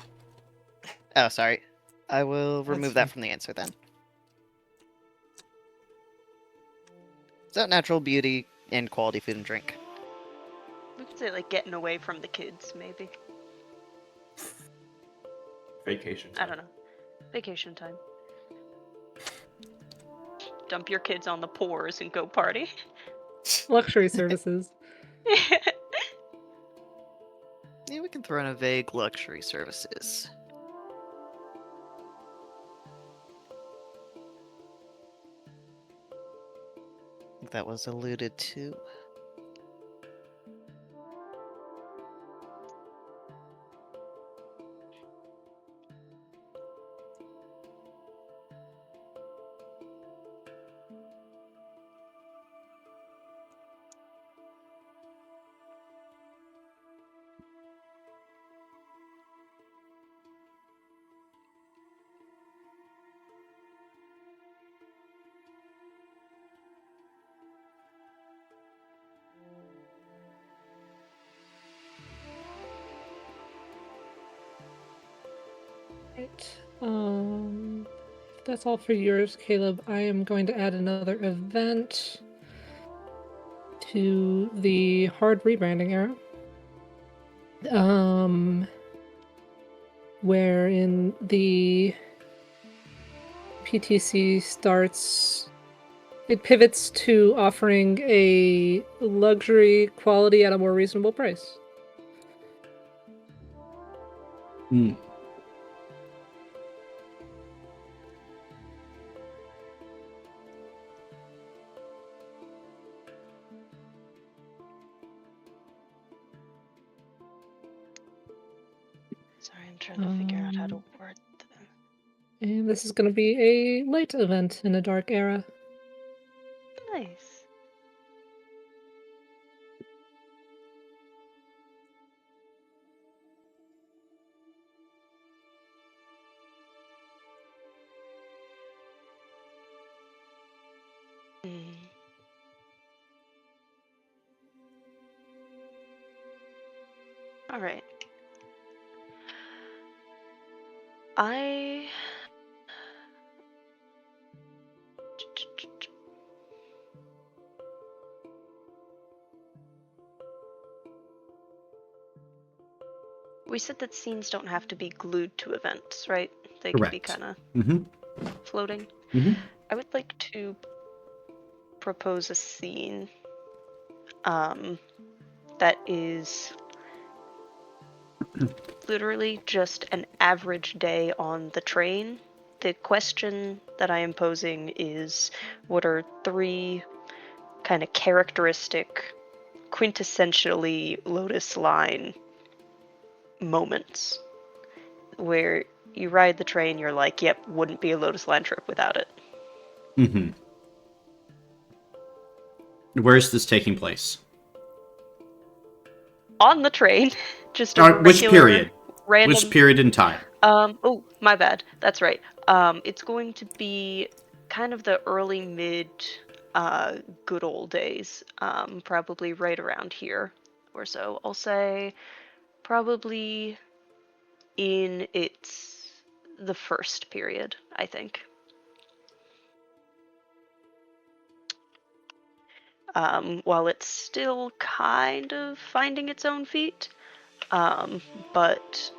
Oh, sorry. I will remove fine. that from the answer then. So natural beauty and quality food and drink. We could say like getting away from the kids, maybe. Vacation. I don't know. Vacation time. Dump your kids on the poors and go party. Luxury services. Yeah, we can throw in a vague luxury services. I think that was alluded to. Right. If that's all for yours, Caleb, I am going to add another event to the hard rebranding era. Wherein the PTC starts, it pivots to offering a luxury quality at a more reasonable price. Sorry, I'm trying to figure out how to word them. And this is going to be a light event in a dark era. Nice. All right. I We said that scenes don't have to be glued to events, right? They can be Correct. kind of Mm-hmm. floating. Mm-hmm. I would like to propose a scene that is literally just an average day on the train. The question that I am posing is, what are 3 kind of characteristic, quintessentially Lotus Line moments where you ride the train, you're like, yep, wouldn't be a Lotus Line trip without it. Mm-hmm. Where is this taking place? On the train, just a Which regular period? random. Which period in time? Oh, my bad. That's right. It's going to be kind of the early mid, good old days. Probably right around here or so. I'll say probably in the first period, I think. While it's still kind of finding its own feet, but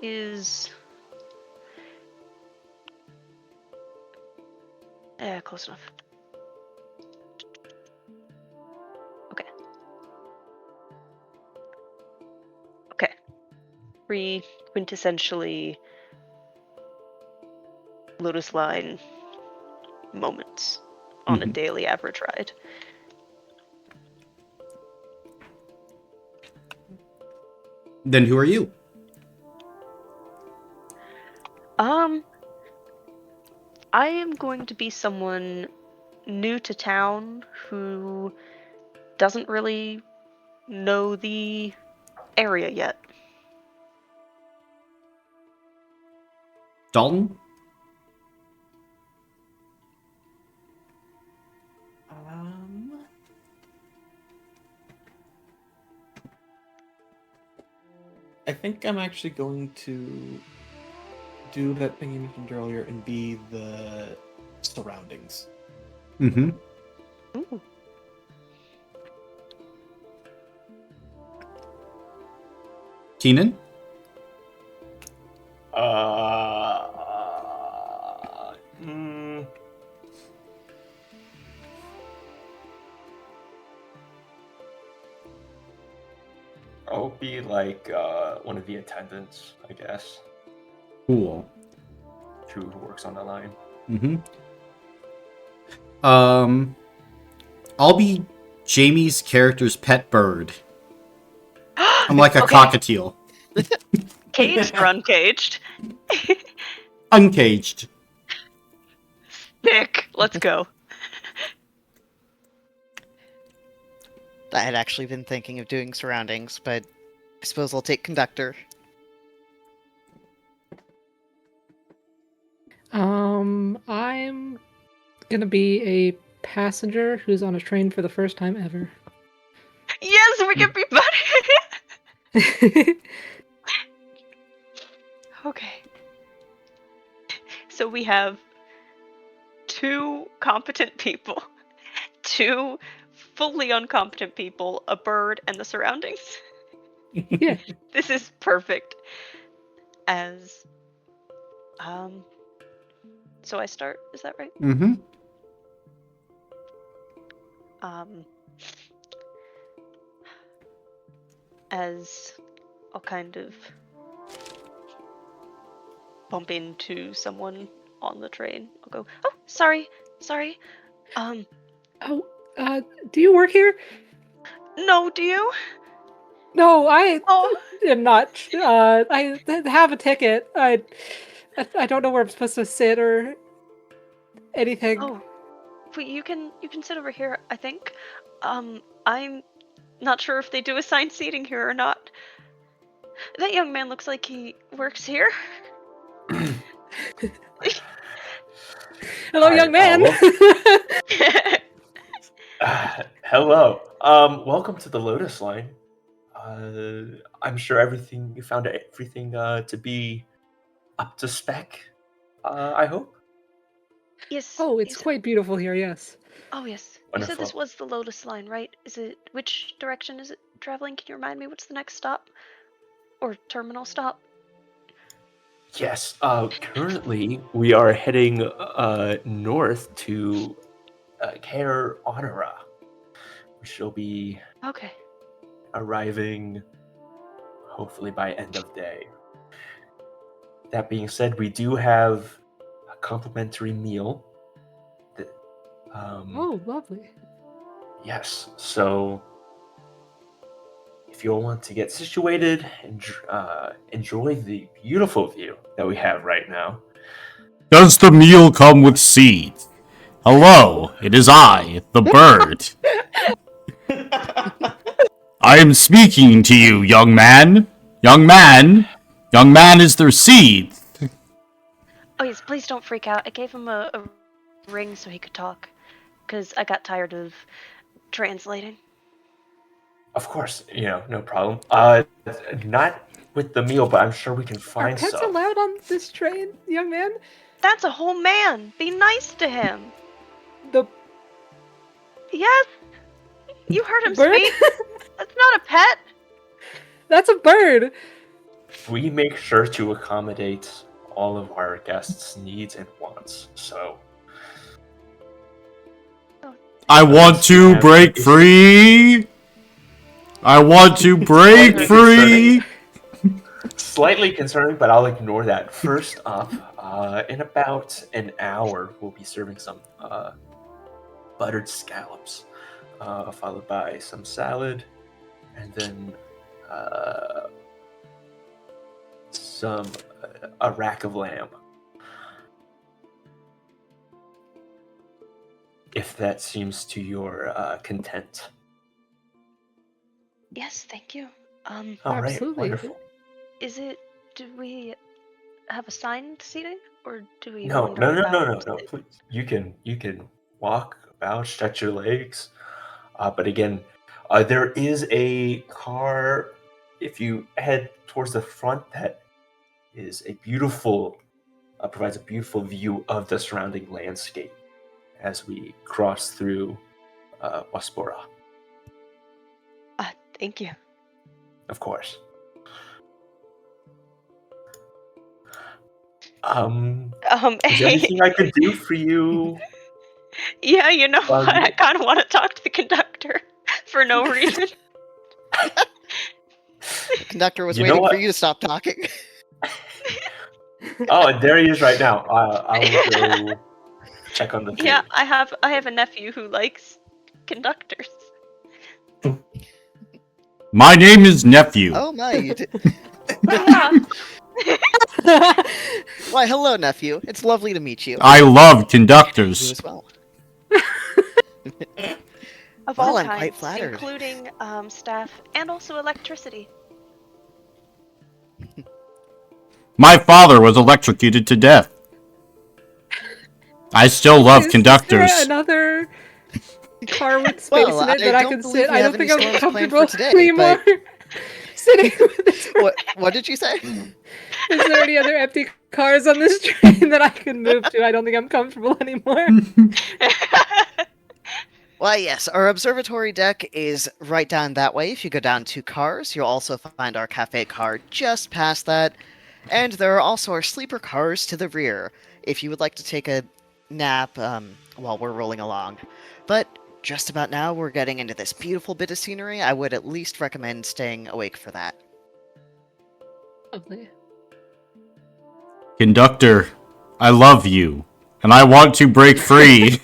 is close enough. Okay. Okay. 3 quintessentially Lotus Line moments on a Mhm. daily average ride. Then who are you? I am going to be someone new to town who doesn't really know the area yet. Dalton? I think I'm actually going to do that thing you mentioned earlier and be the surroundings. Mm-hmm. Ooh. Keenan? Mm, I'll be like one of the attendants, I guess, Cool. who works on the line. Mm-hmm. I'll be Jamie's character's pet bird. I'm like a Okay. cockatiel. Caged or uncaged? Uncaged. Nick, let's go. I had actually been thinking of doing surroundings, but I suppose I'll take conductor. I'm gonna be a passenger who's on a train for the first time ever. Yes, we can be buddies. Okay. So we have 2 competent people, 2 fully uncompetent people, a bird, and the surroundings. Yeah. This is perfect. As so I start, is that right? Mm-hmm. As I'll kind of bump into someone on the train. I'll go, oh, sorry. Oh, do you work here? No, do you? No, I Oh, am not. I have a ticket. I don't know where I'm supposed to sit or anything. oh. But you can sit over here, I think. I'm not sure if they do assigned seating here or not. That young man looks like he works here. Hello, Hi, young man. Hello. Welcome to the Lotus Line. I'm sure you found everything to be up to spec. I hope. Yes. Oh, it's yes. quite beautiful here, yes. Oh, yes. You said Wonderful. this was the Lotus Line, right? Which direction is it traveling? Can you remind me what's the next stop? Or terminal stop? Yes. Currently, we are heading north to Care Honora. We shall be Okay. arriving hopefully by end of day. That being said, we do have a complimentary meal. That, Oh, lovely. yes. So, if you all want to get situated and enjoy the beautiful view that we have right now. Does the meal come with seeds? Hello, it is I, the bird. I am speaking to you, young man. Young man. Young man, is there seeds? Oh, yes, please don't freak out. I gave him a ring so he could talk. Because I got tired of translating. Of course, no problem. Not with the meal, but I'm sure we can Are find pets some. allowed on this train, young man? That's a whole man! Be nice to him! The Yes! You heard him bird? speak! That's not a pet! That's a bird! We make sure to accommodate all of our guests' needs and wants. So I want to break free. I want to break Slightly free. slightly concerning, but I'll ignore that. First up, in about an hour, we'll be serving some buttered scallops, followed by some salad, and then a rack of lamb. If that seems to your content. Yes, thank you. All right, Absolutely. wonderful. Do we have assigned seating? Or do we No, wander about? no. Please, you can walk about, stretch your legs. But again, there is a car. If you head towards the front, that is provides a beautiful view of the surrounding landscape as we cross through Waspora. Thank you. Of course. Is there Hey. anything I could do for you? Yeah, you know Well, what? I kind of want to talk to the conductor for no reason. The conductor was You know waiting for what? you to stop talking. Oh, and there he is right now. I'll go check on the theory. Yeah, I have a nephew who likes conductors. My name is Nephew. Oh my, you did. Yeah. Why, hello, nephew. It's lovely to meet you. I love You conductors. as well. Of Well, all I'm quite kinds, flattered. including staff and also electricity. My father was electrocuted to death. I still love Is conductors. there another car with space Well, in it I that I don't can believe sit? we I have don't any think I'm storms planned for comfortable today, anymore. Sitting with this. What did you say? Is there any other empty cars on this train that I can move to? I don't think I'm comfortable anymore. Why, yes, our observatory deck is right down that way. If you go down 2 cars, you'll also find our cafe car just past that. And there are also our sleeper cars to the rear, if you would like to take a nap while we're rolling along. But just about now, we're getting into this beautiful bit of scenery. I would at least recommend staying awake for that. Lovely. Conductor, I love you, and I want to break free.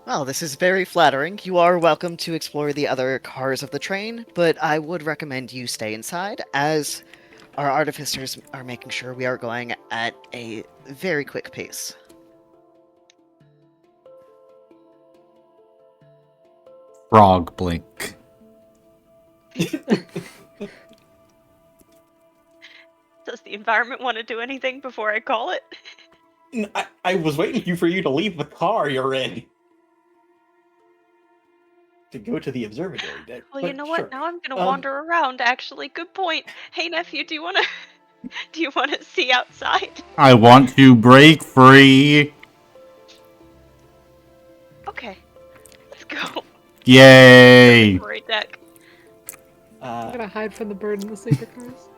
Well, this is very flattering. You are welcome to explore the other cars of the train, but I would recommend you stay inside, as our artificers are making sure we are going at a very quick pace. Frog blink. Does the environment want to do anything before I call it? I was waiting for you to leave the car you're in to go to the observatory deck. Well, but you know sure. what? Now I'm gonna wander around. Actually, good point. Hey, nephew, do you wanna do you wanna see outside? I want to break free. Okay, let's go. Yay! Observatory deck. I'm Uh, gonna hide from the bird in the sleeper cars.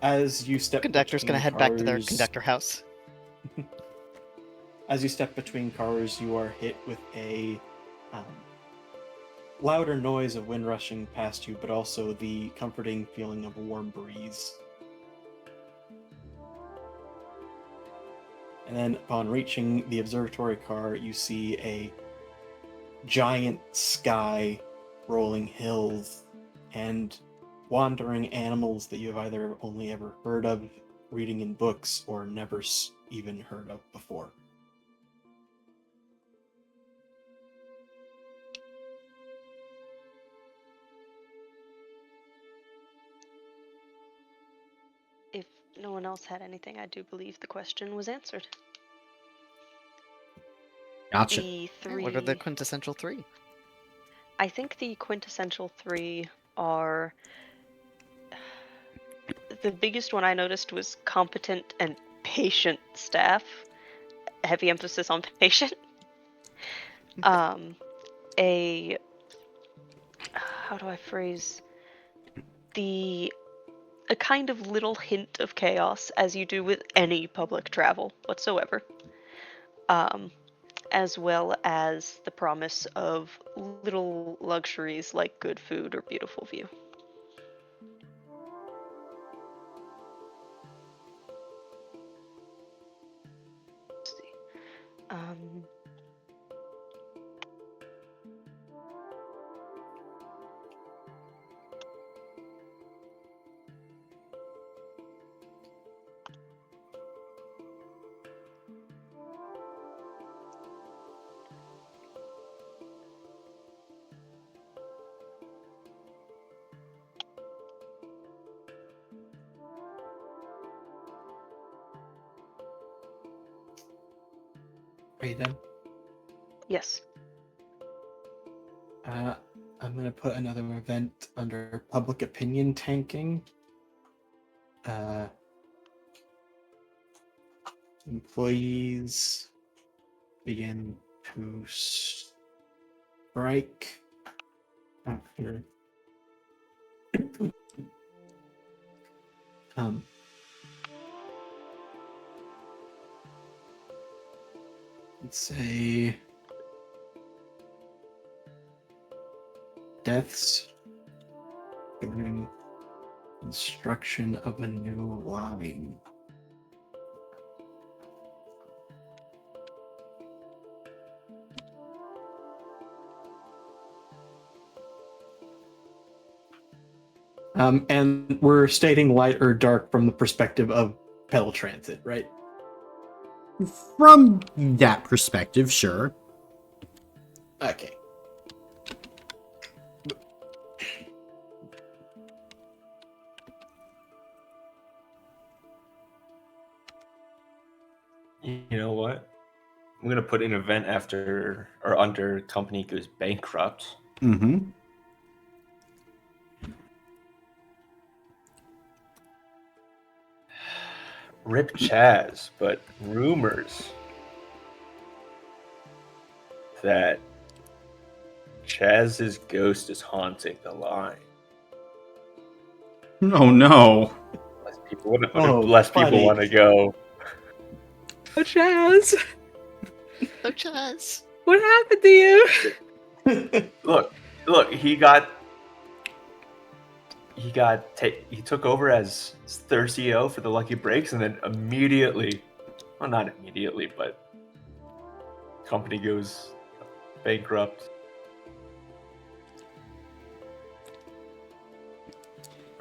as you step Conductor's gonna between head back to their cars- conductor house. As you step between cars, you are hit with a um, louder noise of wind rushing past you, but also the comforting feeling of a warm breeze. And then, upon reaching the observatory car, you see a giant sky, rolling hills, and wandering animals that you have either only ever heard of reading in books or never even heard of before. If no one else had anything, I do believe the question was answered. Gotcha. The three. What are the quintessential three? I think the quintessential three are. The biggest one I noticed was competent and patient staff. Heavy emphasis on patient. A. How do I phrase? A kind of little hint of chaos, as you do with any public travel whatsoever. As well as the promise of little luxuries like good food or beautiful view. Let's see. Are you done? Yes. I'm going to put another event under public opinion tanking. Employees begin to strike after let's say deaths during construction of a new line. And we're stating light or dark from the perspective of Petal Transit, right? From that perspective, sure. Okay. You know what? I'm gonna put an event after or under company goes bankrupt. Mm-hmm. Rip Chaz, but rumors that Chaz's ghost is haunting the line. Oh no. Less people want to go. Oh, Chaz! Oh, Chaz. What happened to you? Look, he took over as third CEO for the Lucky Breaks, and then immediately, well, not immediately, but company goes bankrupt.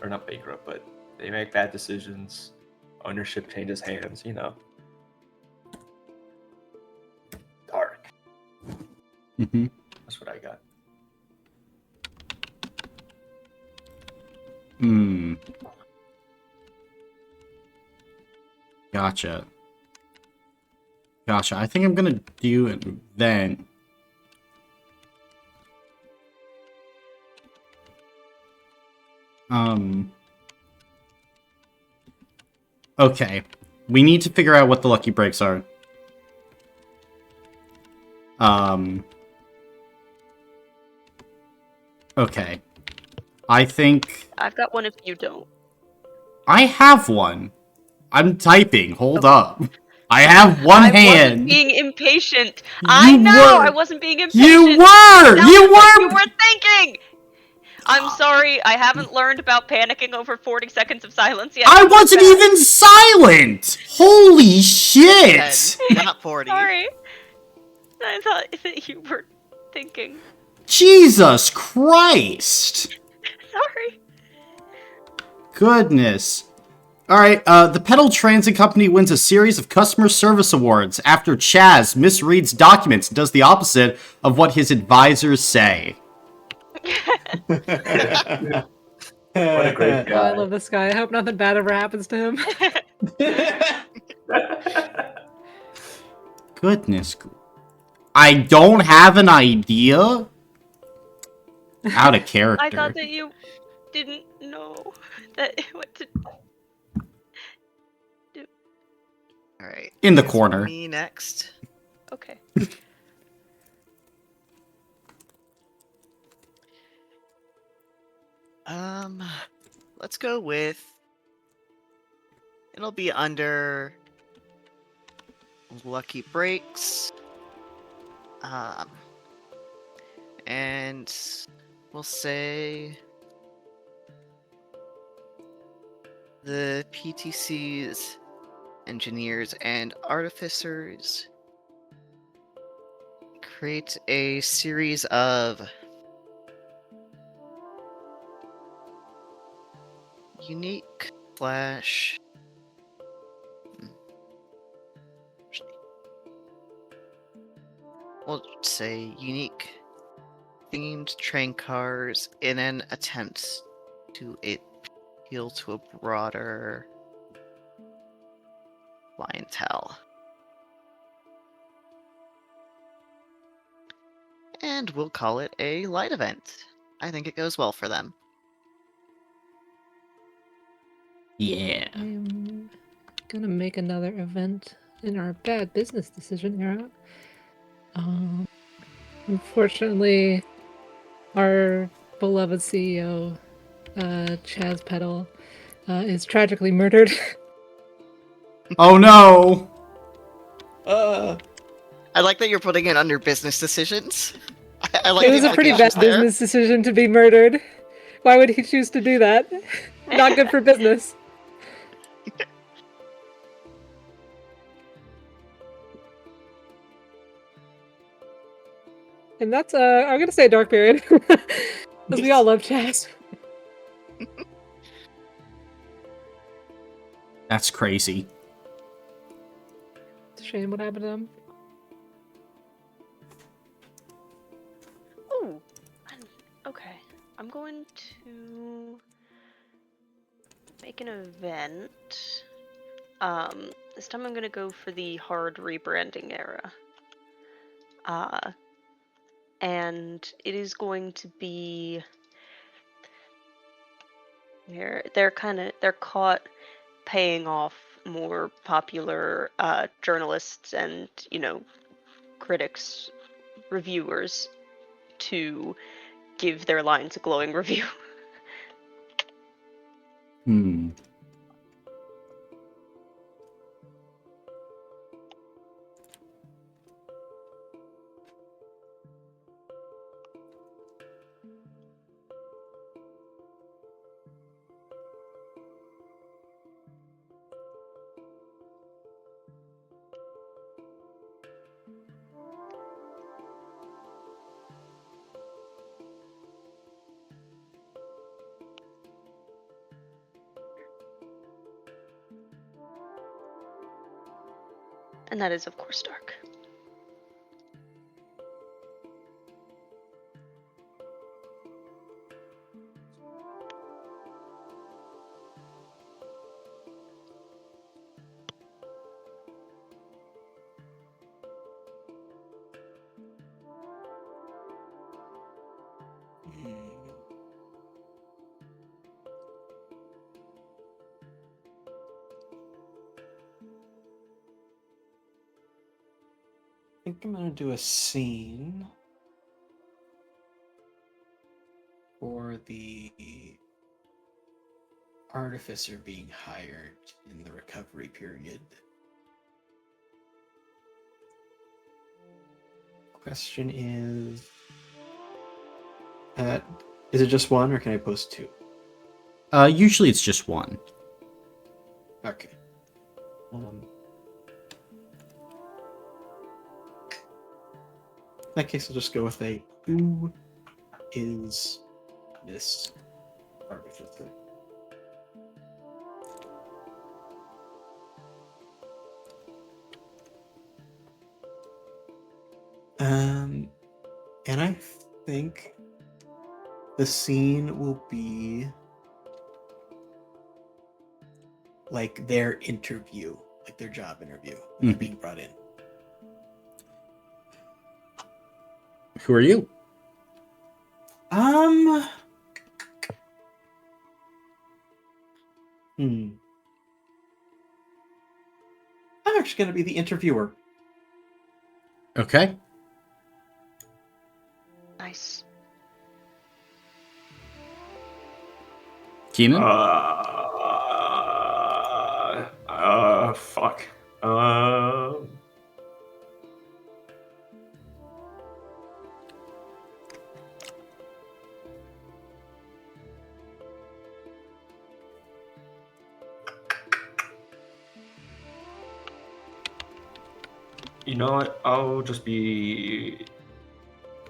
Or not bankrupt, but they make bad decisions. Ownership changes hands, Dark. Mm-hmm. That's what I got. Gotcha. Gotcha. I think I'm gonna do an event. Okay. We need to figure out what the lucky breaks are. Okay. I think I've got one if you don't. I have one. I'm typing. Hold up. I have one I hand. wasn't being impatient. You I know were. I wasn't being impatient. You were. That You was what you were. were thinking. I'm sorry. I haven't learned about panicking over 40 seconds of silence yet. I I'm wasn't bad. even silent. Holy 10, shit. not 40. Sorry. I thought that you were thinking. Jesus Christ. Sorry. Goodness. Alright, the Petal Transit Company wins a series of customer service awards after Chaz misreads documents and does the opposite of what his advisors say. What a great Oh, I guy. love this guy. I hope nothing bad ever happens to him. Goodness. I don't have an idea. Out of character. I thought that you didn't know that what to do. Alright. In the it's corner. Me next. Okay. Let's go with... It'll be under... Lucky Breaks. And... We'll say... The PTC's engineers and artificers create a series of unique slash we'll say unique themed train cars in an attempt to appeal to a broader clientele. And we'll call it a light event. I think it goes well for them. Yeah. I'm gonna make another event in our bad business decision era. Unfortunately, our beloved CEO, Chaz Petal, is tragically murdered. Oh no. I like that you're putting it under business decisions. I like It the was a pretty bad implications there. business decision to be murdered. Why would he choose to do that? Not good for business. And that's I'm gonna say dark period. Because we all love Chaz. That's crazy. It's a shame what happened to him. Oh, okay. I'm going to make an event. This time I'm going to go for the hard rebranding era. And it is going to be they're caught paying off more popular journalists and critics, reviewers to give their lines a glowing review. Hmm. And that is, of course, dark. I think I'm gonna do a scene for the artificer being hired in the recovery period. Question is it just one or can I post two? Usually it's just one. Okay. In that case, I'll just go with a who is this artificer? And I think the scene will be like their interview, like their job interview, when they're being brought in. Who are you? I'm actually going to be the interviewer. Okay. Nice. Keenan? Fuck. You know what? I'll just be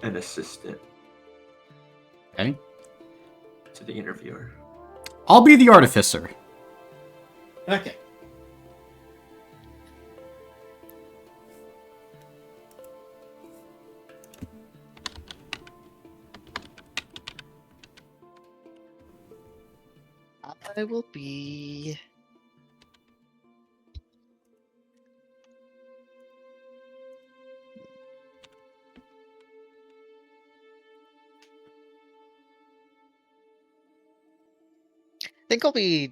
an assistant Okay. to the interviewer. I'll be the artificer. Okay. I will be. I think I'll be.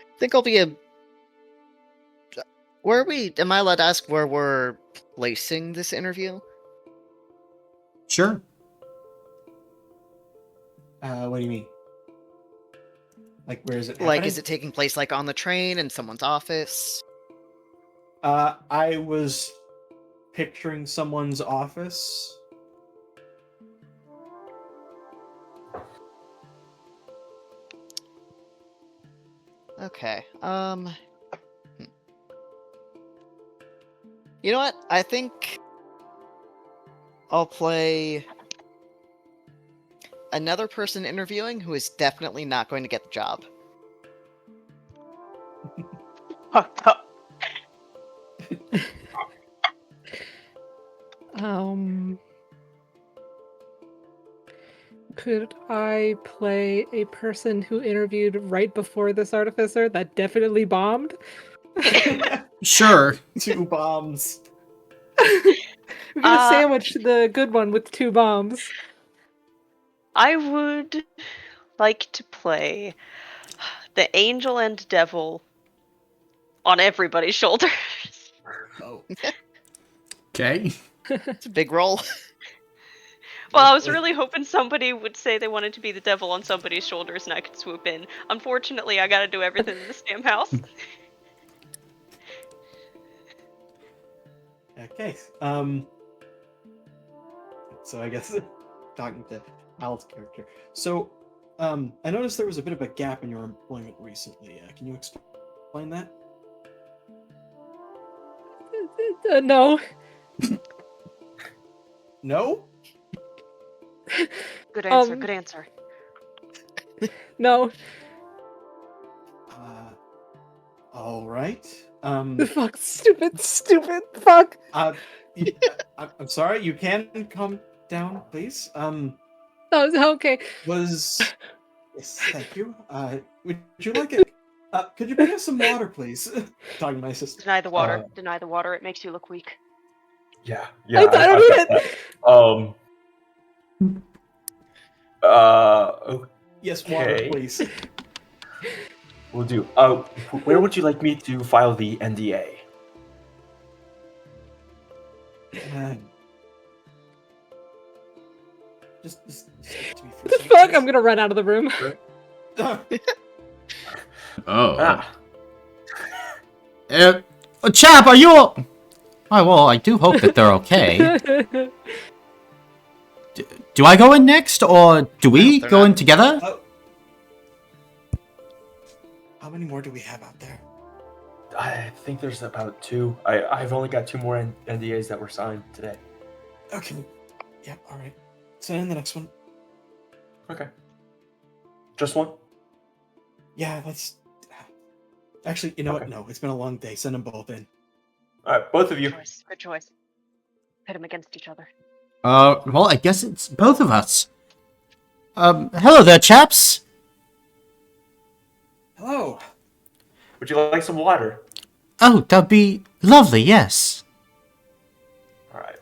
I think I'll be a. Where are we? Am I allowed to ask where we're placing this interview? Sure. What do you mean? Like, where is it Like, happening? is it taking place like on the train in someone's office? I was picturing someone's office. Okay. You know what? I think I'll play another person interviewing who is definitely not going to get the job. Fucked up. Could I play a person who interviewed right before this artificer that definitely bombed? Sure. 2 bombs. We're gonna sandwich the good one with 2 bombs. I would like to play the angel and devil on everybody's shoulders. Oh. Okay. It's a big role. Well, I was really hoping somebody would say they wanted to be the devil on somebody's shoulders and I could swoop in. Unfortunately, I gotta do everything in this damn house. Okay. So I guess talking to Al's character. So, I noticed there was a bit of a gap in your employment recently. Can you explain that? No. No? Good answer, good answer. No. All right. Fuck, stupid, fuck. I'm sorry. You can calm down, please. Oh, okay. was... Yes, thank you. Would you like it? Could you bring us some water, please? Talking to my sister. Deny the water. Deny the water. It makes you look weak. Yeah, I don't I've need got it. that. Yes, water, Okay. please. We'll do. Where would you like me to file the NDA? Just to be What the fuck? I'm gonna run out of the room. Oh. Chap, are you... Oh, well, I do hope that they're okay. Do I go in next, or do we They're go not. in together? How many more do we have out there? I think there's about 2. I've only got 2 more NDAs that were signed today. Okay. Yep, alright. Send in the next one. Okay. Just one? Yeah, let's... Actually, you know what? No, it's been a long day. Send them both in. Alright, both of you. Good choice. Good choice. Pit them against each other. Well, I guess it's both of us. Hello there, chaps. Hello. Would you like some water? Oh, that'd be lovely, yes. Alright.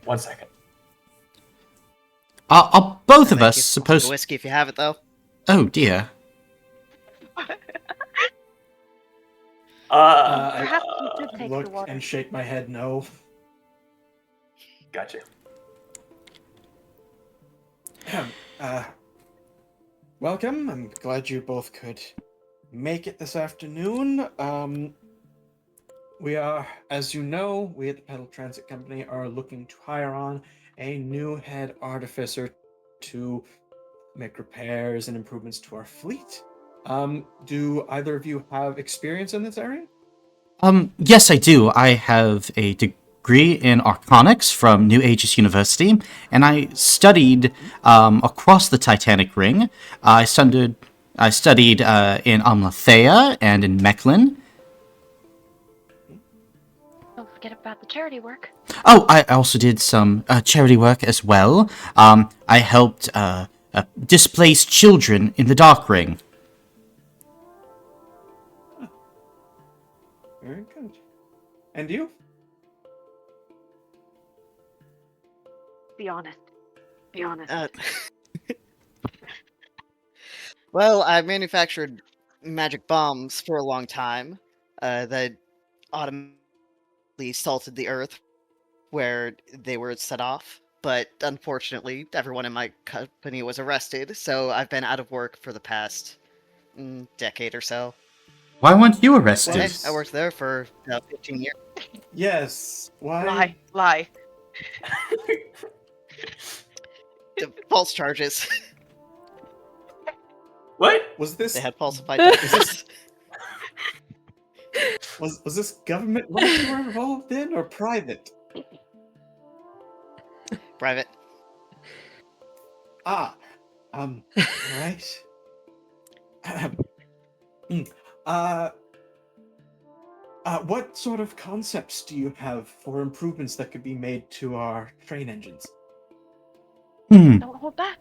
1 second. Are both of Thank us you. supposed... Whiskey if you have it, though. Oh, dear. Perhaps you should I take look the water. and shake my head no. Gotcha. Welcome. I'm glad you both could make it this afternoon. We are, as you know, we at the Petal Transit Company are looking to hire on a new head artificer to make repairs and improvements to our fleet. Do either of you have experience in this area? Yes, I do. I have a degree in Arconics from New Aegis University, and I studied across the Titanic Ring. I studied in Amlathea and in Mechlin. Don't forget about the charity work. Oh, I also did some charity work as well. I helped displaced children in the Dark Ring. Very good. And you? Be honest. Be honest. Well, I manufactured magic bombs for a long time that automatically salted the earth where they were set off. But unfortunately, everyone in my company was arrested, so I've been out of work for the past decade or so. Why weren't you arrested? Hey, I worked there for 15 years. Yes. Why? Lie. False charges. What? Was this They had falsified documents. was this government work you were involved in or private? Private. All right. What sort of concepts do you have for improvements that could be made to our train engines? Hmm. Don't hold back.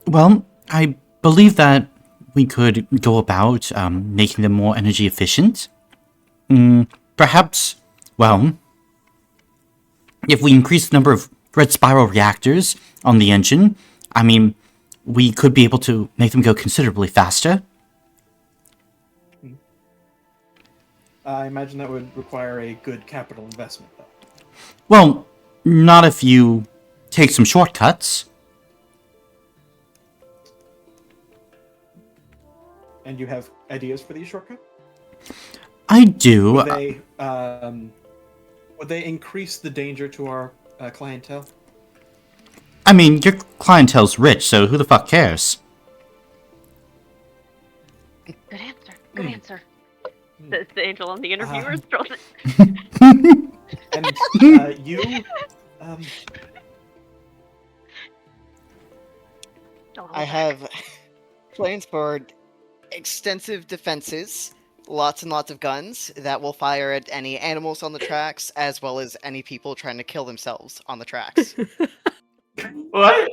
Well, I believe that we could go about making them more energy efficient. Perhaps, well, if we increase the number of red spiral reactors on the engine, I mean, we could be able to make them go considerably faster. I imagine that would require a good capital investment, though. Well, not if you take some shortcuts. And you have ideas for these shortcuts? I do. Would they increase the danger to our clientele? I mean, your clientele's rich, so who the fuck cares? Good answer. Good answer. The angel on the interviewer throws it. And you, Don't hold I back. have plans for extensive defenses, lots and lots of guns that will fire at any animals on the tracks, as well as any people trying to kill themselves on the tracks. What?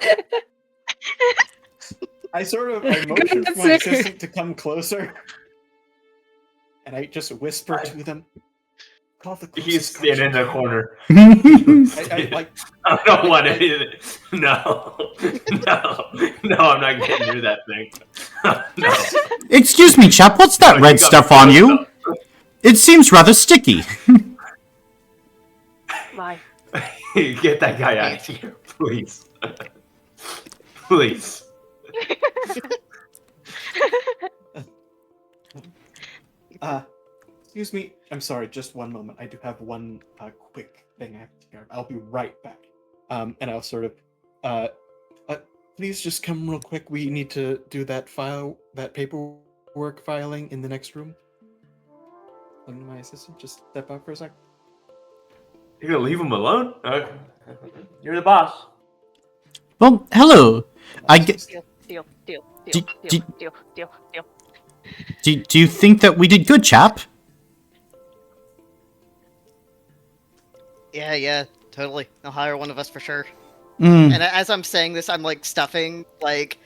I motion for my assistant to come closer, and I just whisper to them, "Call the closest He's standing in the section." corner. I I don't want it. No, I'm not getting near that thing. No. Excuse me, chap, what's that No, red you got stuff me on close you? up. It seems rather sticky. My. Get that guy out of here, please. Please. Excuse me. I'm sorry. Just one moment. I do have one quick thing I have to take care of. I'll be right back. And I'll sort of, please just come real quick. We need to do that paperwork filing in the next room. And my assistant, just step out for a sec. You're gonna leave him alone? You're the boss. Well, hello. Deal. Do you think that we did good, chap? Yeah, totally. They'll hire one of us for sure. Mm. And as I'm saying this, I'm like stuffing like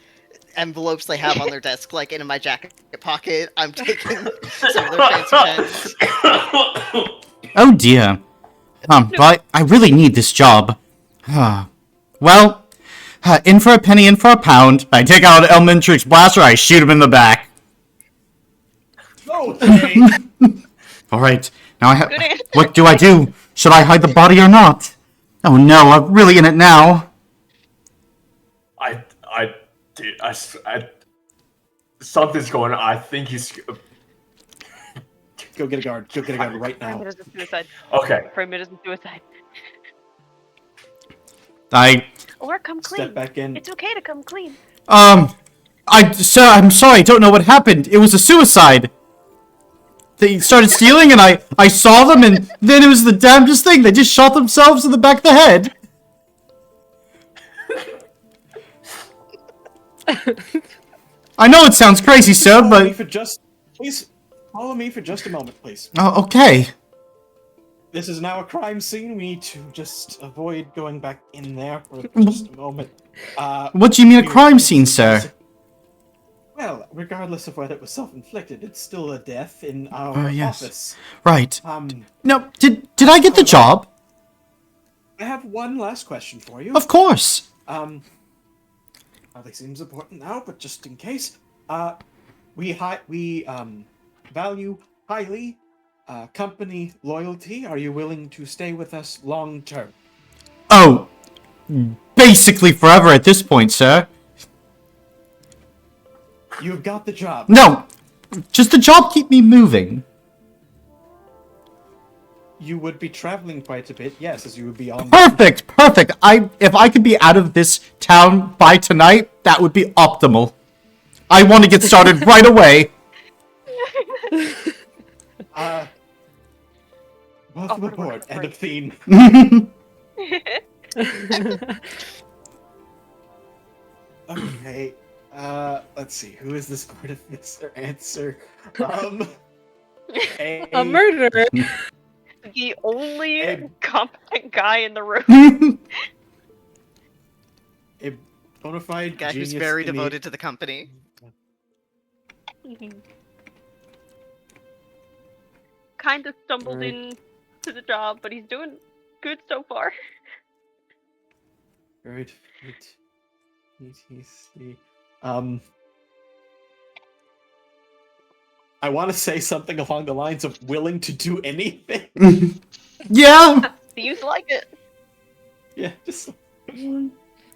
envelopes they have on their desk, like into my jacket pocket. I'm taking some of their fancy pens. Oh dear. But I really need this job. Well, in for a penny, in for a pound. I take out Elmintrix blaster, I shoot him in the back. Okay. All right, now I have. Good answer. What do I do? Should I hide the body or not? Oh no, I'm really in it now. Something's going on. I think he's. Go get a guard. Go get a guard right Frame now. it as a suicide. Okay. Frame it as a suicide. Or come clean. Step back in. It's okay to come clean. Sir, I'm sorry, I don't know what happened. It was a suicide. They started stealing and I saw them and then it was the damnedest thing. They just shot themselves in the back of the head. I know it sounds crazy, sir, but... Please, follow me for just a moment, please. Oh, okay. This is now a crime scene. We need to just avoid going back in there for just a moment. What do you mean a crime scene, sir? Well, regardless of whether it was self-inflicted, it's still a death in our Yes. office. Right. No, did I get the job? I have one last question for you. Of course. Hardly seems important now, but just in case, we value highly company loyalty. Are you willing to stay with us long term? Oh, basically forever at this point, sir. You've got the job. No, just the job keep me moving. You would be traveling quite a bit, yes, as you would be on. Perfect. If I could be out of this town by tonight, that would be optimal. I want to get started right away. Welcome aboard. End of theme. Okay. Let's see. Who is this artificer? Answer. A murderer. The only competent guy in the room. A bona fide Guy who's genius very in the- devoted to the company. Kind of stumbled Alright. into the job, but he's doing good so far. Right. ETC. I want to say something along the lines of willing to do anything. Yeah. Seems like it. Yeah, just 1,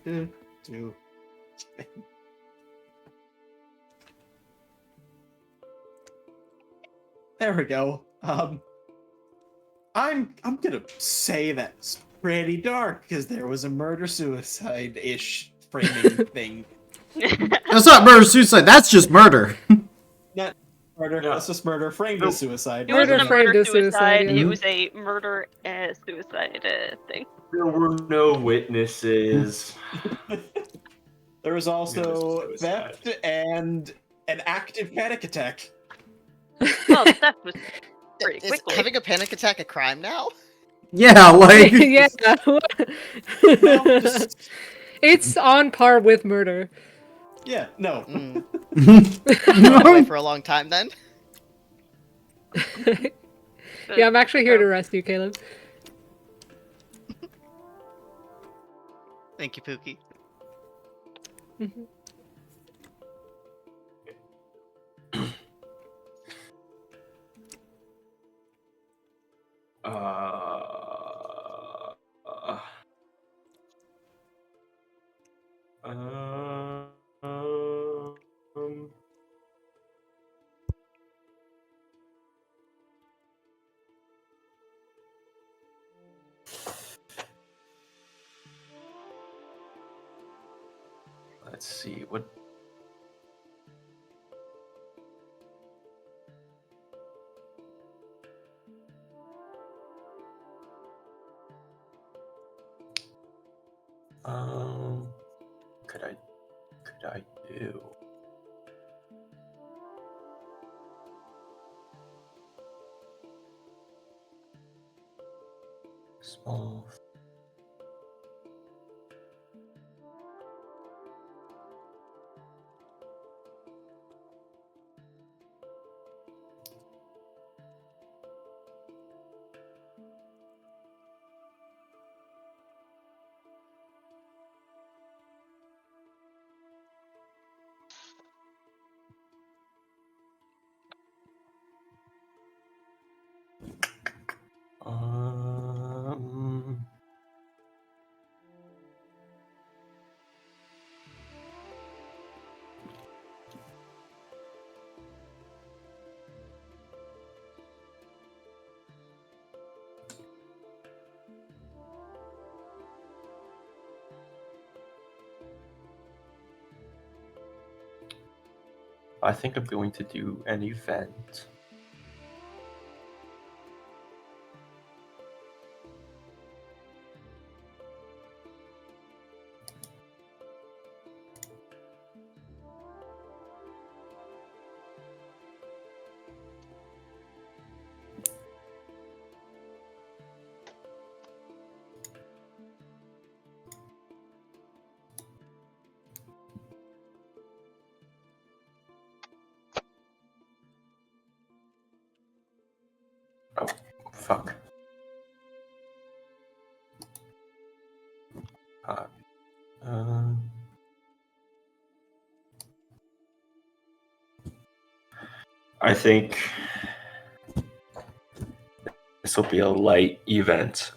2, 2. There we go. I'm gonna say that's pretty dark because there was a murder-suicide-ish framing thing. That's not murder-suicide, that's just murder. Not murder, Yeah. that's just murder framed as suicide. It wasn't a framed murder as suicide, suicide. yeah. It was a murder suicide thing. There were no witnesses. There was also Suicide. theft and an active panic attack. Well, that was pretty Is quickly. having a panic attack a crime now? Yeah, like... Well, just- It's on par with murder. Yeah, no. Run away for a long time then. Yeah, I'm actually here to rescue Caleb. Thank you, Pookie. Mhm. Uh, uh, um, let's see what. Um, could I do? Small. Um, I think I'm going to do an event. Oh, fuck. Uh, um, I think this will be a light event.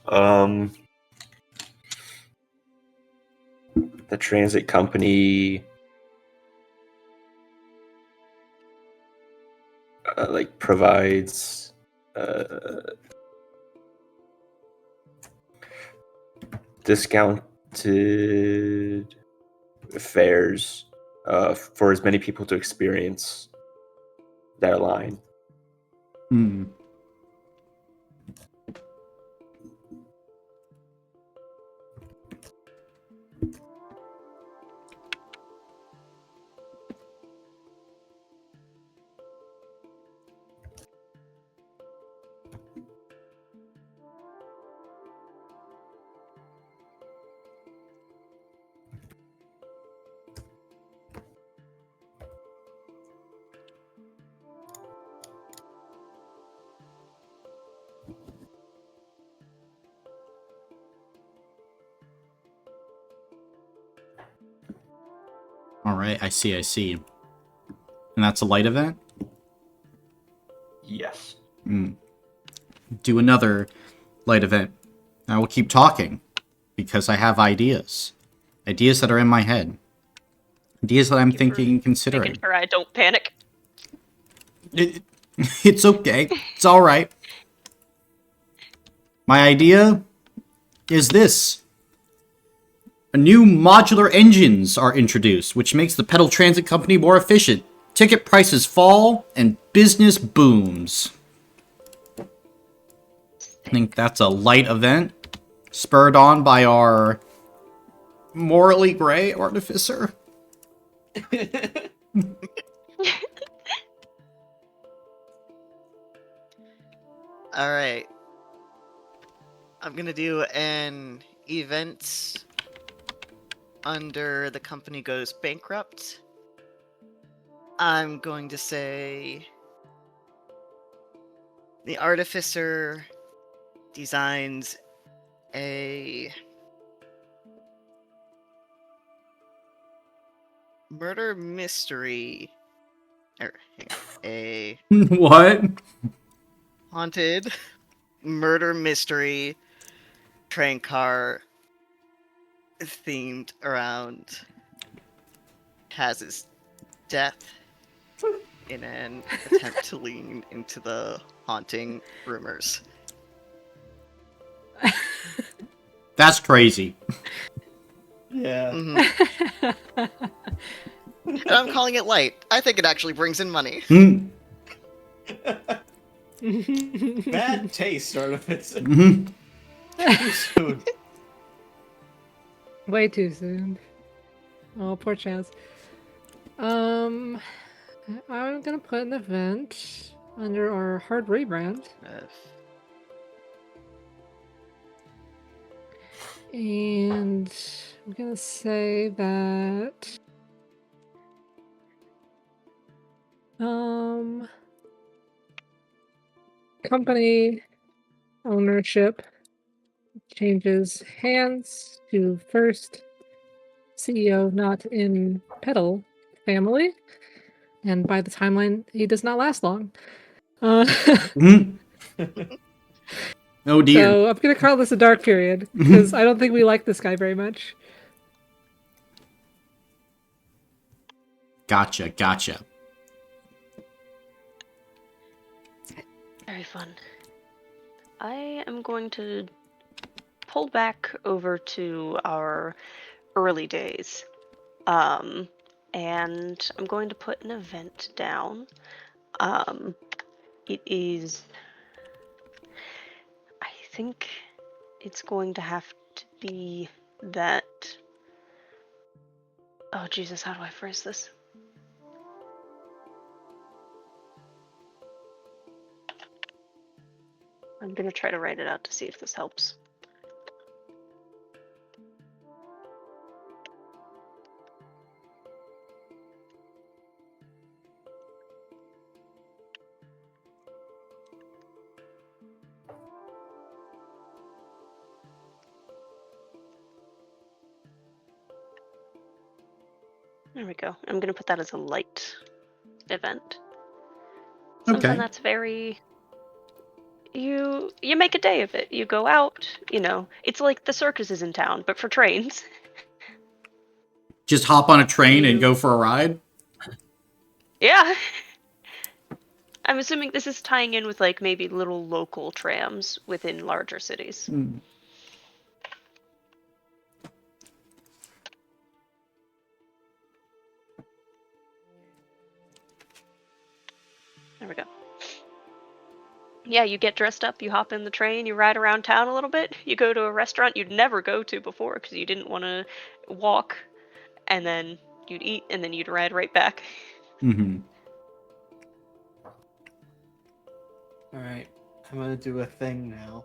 The transit company like provides discounted fares for as many people to experience their line. Hmm. All right, I see. And that's a light event? Yes. Do another light event. I will keep talking because I have ideas. Ideas that are in my head. Ideas that I'm Thank you for thinking and considering. Making sure I don't panic. It's okay. It's all right. My idea is this. New modular engines are introduced, which makes the Petal Transit Company more efficient. Ticket prices fall, and business booms. I think that's a light event, spurred on by our morally gray artificer. All right. I'm gonna do an event under the company goes bankrupt. I'm going to say the artificer designs a murder mystery, or hang on, a What? haunted murder mystery train car themed around Kaz's death in an attempt to lean into the haunting rumors. That's crazy. Yeah. Mhm. And I'm calling it light. I think it actually brings in money. Mm. Bad taste, Artificer. Mhm. Too soon. Way too soon. Oh, poor Chaz. I'm gonna put an event under our hard rebrand, and I'm gonna say that company ownership changes hands to first CEO not in Petal family, and by the timeline, he does not last long. Mhm. Oh dear. So I'm gonna call this a dark period because I don't think we like this guy very much. Gotcha. Very fun. I am going to pull back over to our early days. And I'm going to put an event down. It is. I think it's going to have to be that. Oh, Jesus, how do I phrase this? I'm going to try to write it out to see if this helps. There we go. I'm going to put that as a light event. Something Okay. that's very. You make a day of it. You go out, it's like the circus is in town, but for trains. Just hop on a train and You- go for a ride? Yeah. I'm assuming this is tying in with like maybe little local trams within larger cities. Mm. There we go. Yeah, you get dressed up, you hop in the train, you ride around town a little bit, you go to a restaurant you'd never go to before because you didn't want to walk, and then you'd eat, and then you'd ride right back. Mm-hmm. Alright, I'm gonna do a thing now.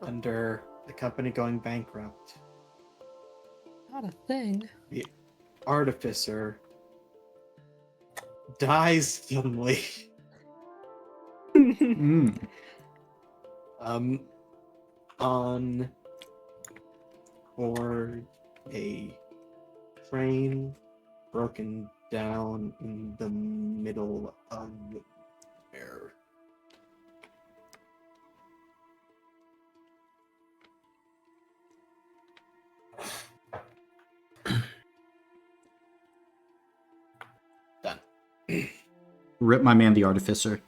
Under the company going bankrupt, Not a thing. the artificer dies suddenly. Mm. On board a train broken down in the middle of nowhere. Done. Rip my man the artificer.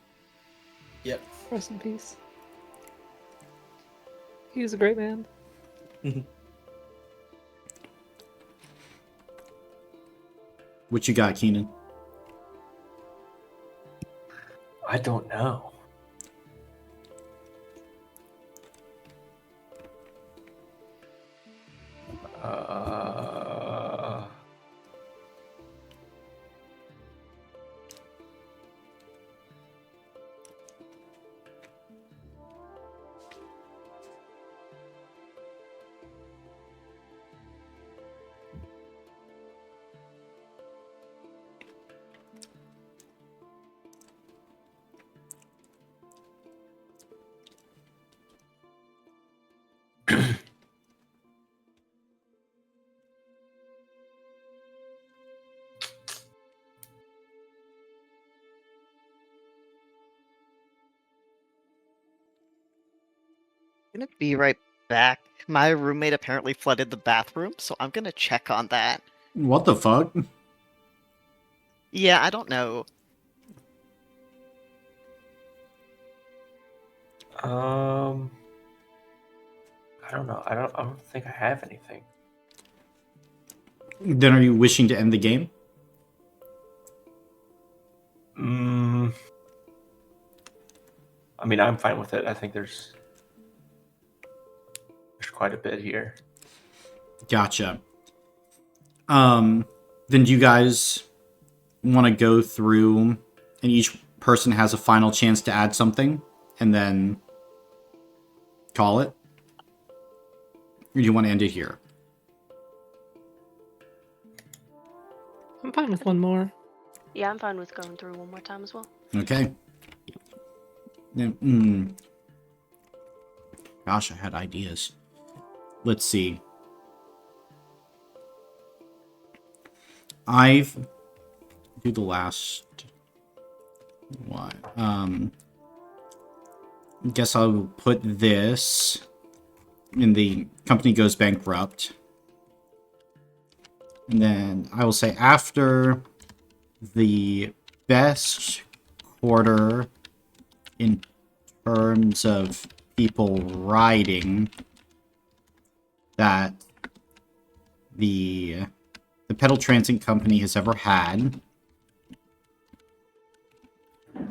Yep. Rest in peace. He was a great man. What you got, Keenan? I don't know. Uh, Gonna be right back. My roommate apparently flooded the bathroom, so I'm gonna check on that. What the fuck? Yeah, I don't know. I don't know. I don't think I have anything. Then are you wishing to end the game? I mean, I'm fine with it. I think there's quite a bit here. Gotcha. Then do you guys want to go through and each person has a final chance to add something and then call it? Or do you want to end it here? I'm fine with one more. Yeah, I'm fine with going through one more time as well. Okay. Gosh, I had ideas. Let's see. I've do the last one. Guess I'll put this in the company goes bankrupt. And then I will say after the best quarter in terms of people riding that the Petal Transit company has ever had.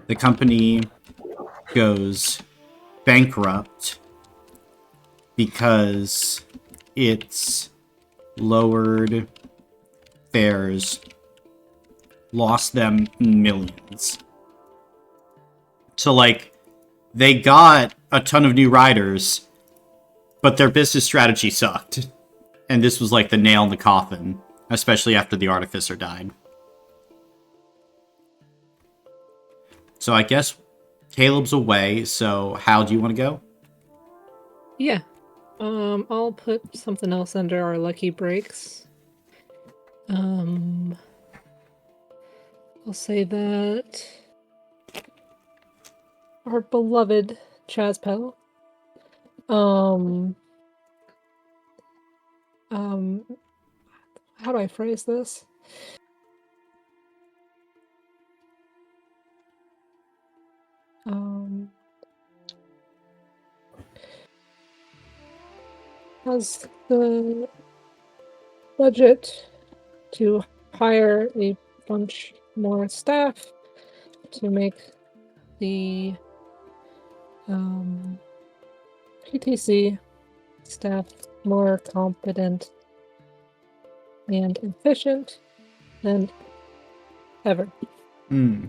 The company goes bankrupt because it's lowered fares, lost them millions. So, like, they got a ton of new riders, but their business strategy sucked. And this was like the nail in the coffin, especially after the Artificer died. So I guess Caleb's away, so how do you want to go? Yeah. I'll put something else under our lucky breaks. I'll say that our beloved Chaz Petal, how do I phrase this? Has the budget to hire a bunch more staff to make the PTC staff more competent and efficient than ever. Hmm.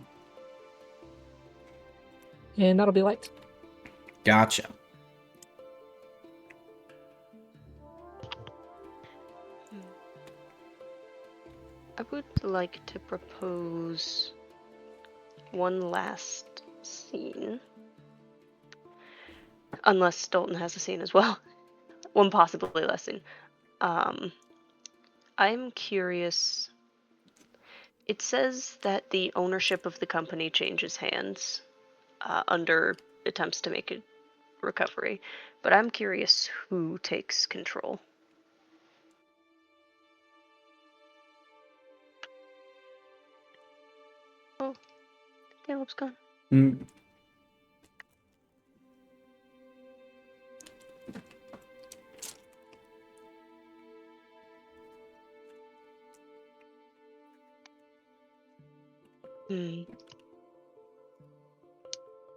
And that'll be liked. Gotcha. I would like to propose one last scene. Unless Stolten has a scene as well. One possibly less scene. I'm curious. It says that the ownership of the company changes hands under attempts to make a recovery, but I'm curious who takes control. Oh, Caleb's gone.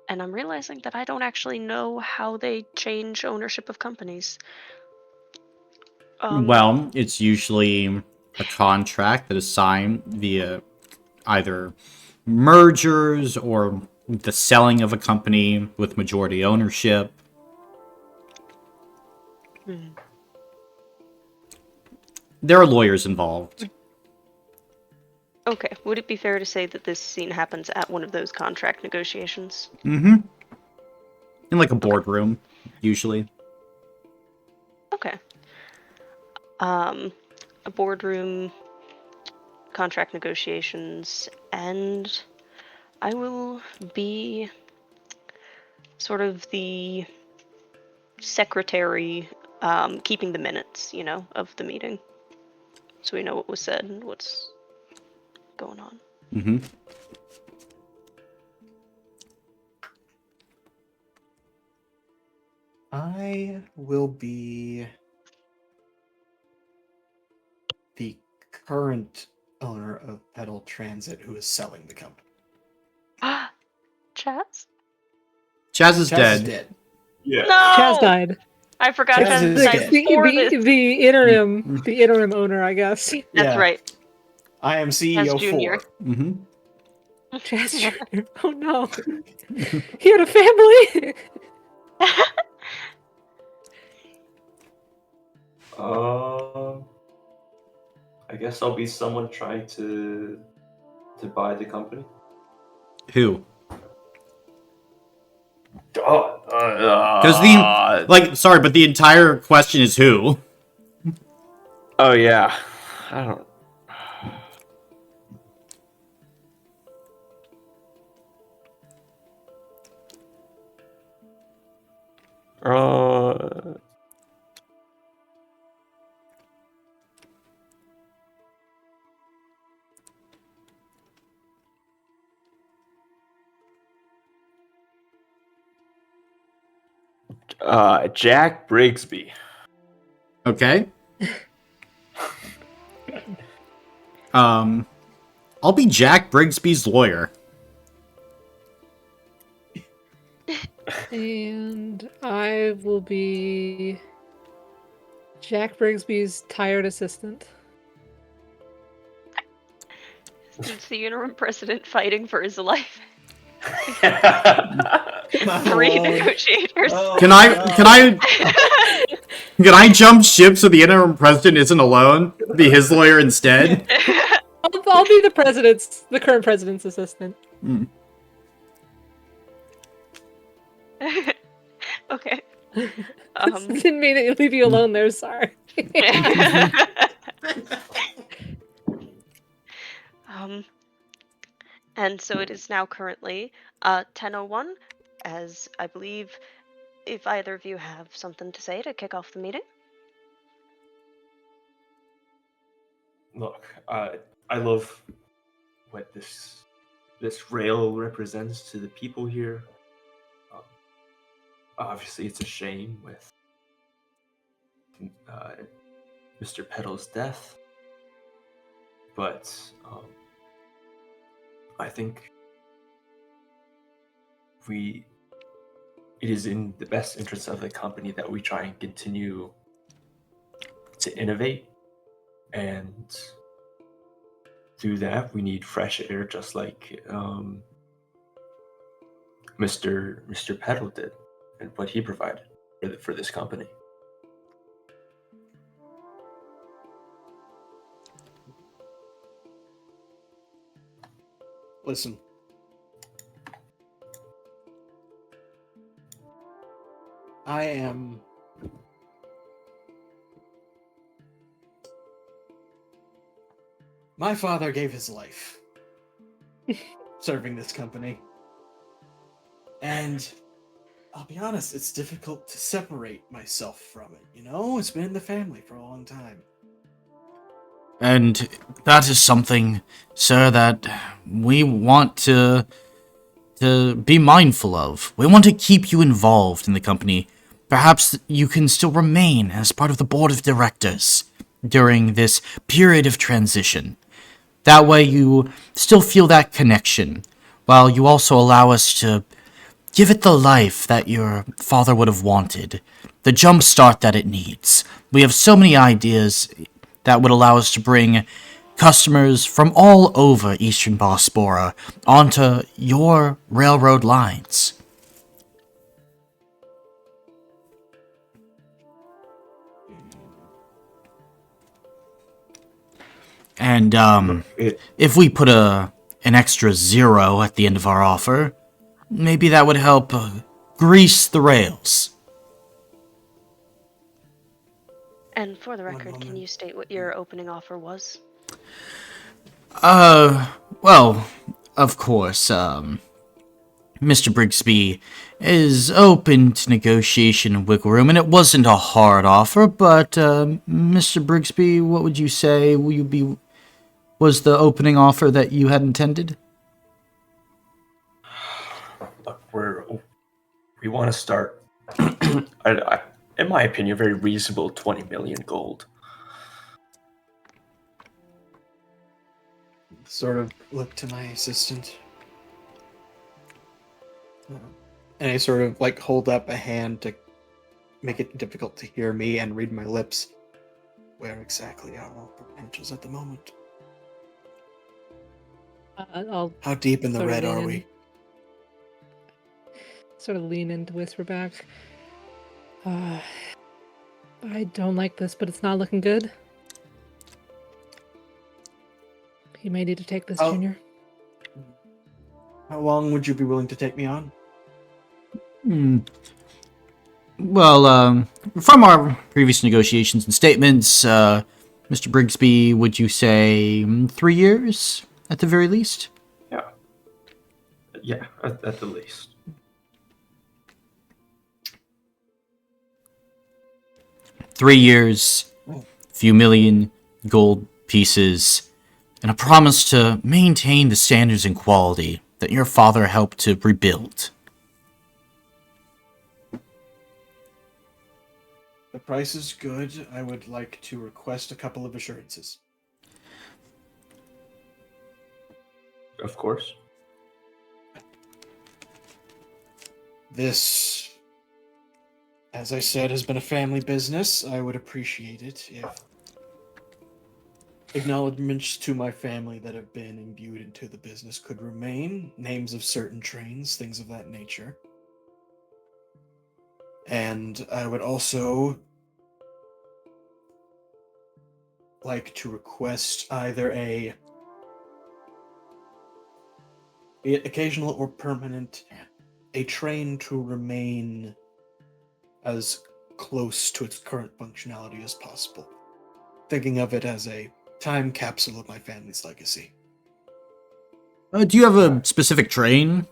And I'm realizing that I don't actually know how they change ownership of companies. Well, it's usually a contract that is signed via either mergers or the selling of a company with majority ownership. There are lawyers involved. Okay, would it be fair to say that this scene happens at one of those contract negotiations? Mm-hmm. In like a boardroom, usually. Okay. A boardroom, contract negotiations, and I will be sort of the secretary keeping the minutes, of the meeting, so we know what was said and what's going on. Mm-hmm. I will be the current owner of Petal Transit who is selling the company. Chaz? Chaz is Chaz dead. is dead. Yeah. No! Chaz died. I forgot Chaz Chaz is died dead. before this. The interim owner, I guess. That's right. I am CEO Chaz Jr. 4. Mm-hmm. Chaz Jr. Oh no. He had a family. I guess I'll be someone trying to buy the company. Who? Because Because sorry, but the entire question is who. Oh yeah, I don't. Jack Brigsby. Okay. I'll be Jack Brigsby's lawyer. And I will be Jack Brigsby's tired assistant. It's the interim president fighting for his life. My Three lord. negotiators. Oh Can my I can I jump ship so the interim president isn't alone? Be his lawyer instead? I'll be the current president's assistant. Mm. Okay. Didn't mean to leave you alone there, sorry. And so it is now currently 10:01, as I believe if either of you have something to say to kick off the meeting. Look, I love what this rail represents to the people here. Obviously, it's a shame with Mr. Petal's death, but I think it is in the best interest of the company that we try and continue to innovate, and through that we need fresh air, just like Mr. Petal did, and what he provided for this company. Listen. My father gave his life serving this company. And I'll be honest, it's difficult to separate myself from it, It's been in the family for a long time. And that is something, sir, that we want to be mindful of. We want to keep you involved in the company. Perhaps you can still remain as part of the board of directors during this period of transition. That way you still feel that connection, while you also allow us to give it the life that your father would have wanted, the jump start that it needs. We have so many ideas that would allow us to bring customers from all over Eastern Bosporus onto your railroad lines. And, if we put an extra 0 at the end of our offer, maybe that would help grease the rails. And for the record, can you state what your opening offer was? Well, of course, Mr. Brigsby is open to negotiation and wiggle room, and it wasn't a hard offer, but Mr. Brigsby, what would you say was the opening offer that you had intended? Look, we want to start. In my opinion, a very reasonable 20 million gold. Sort of look to my assistant. And I sort of like hold up a hand to make it difficult to hear me and read my lips. Where exactly are our potentials at the moment? I'll How deep in the sort of red lean are in. we? Sort of lean in to whisper back. I don't like this, but it's not looking good. You may need to take this, Oh. Junior. How long would you be willing to take me on? Well, from our previous negotiations and statements, Mr. Brigsby, would you say 3 years at the very least? Yeah, at the least. Three years, few million gold pieces, and a promise to maintain the standards and quality that your father helped to rebuild. The price is good. I would like to request a couple of assurances. Of course. This, as I said, has been a family business. I would appreciate it if acknowledgments to my family that have been imbued into the business could remain, names of certain trains, things of that nature. And I would also like to request either be it occasional or permanent, a train to remain as close to its current functionality as possible. Thinking of it as a time capsule of my family's legacy. Do you have a specific train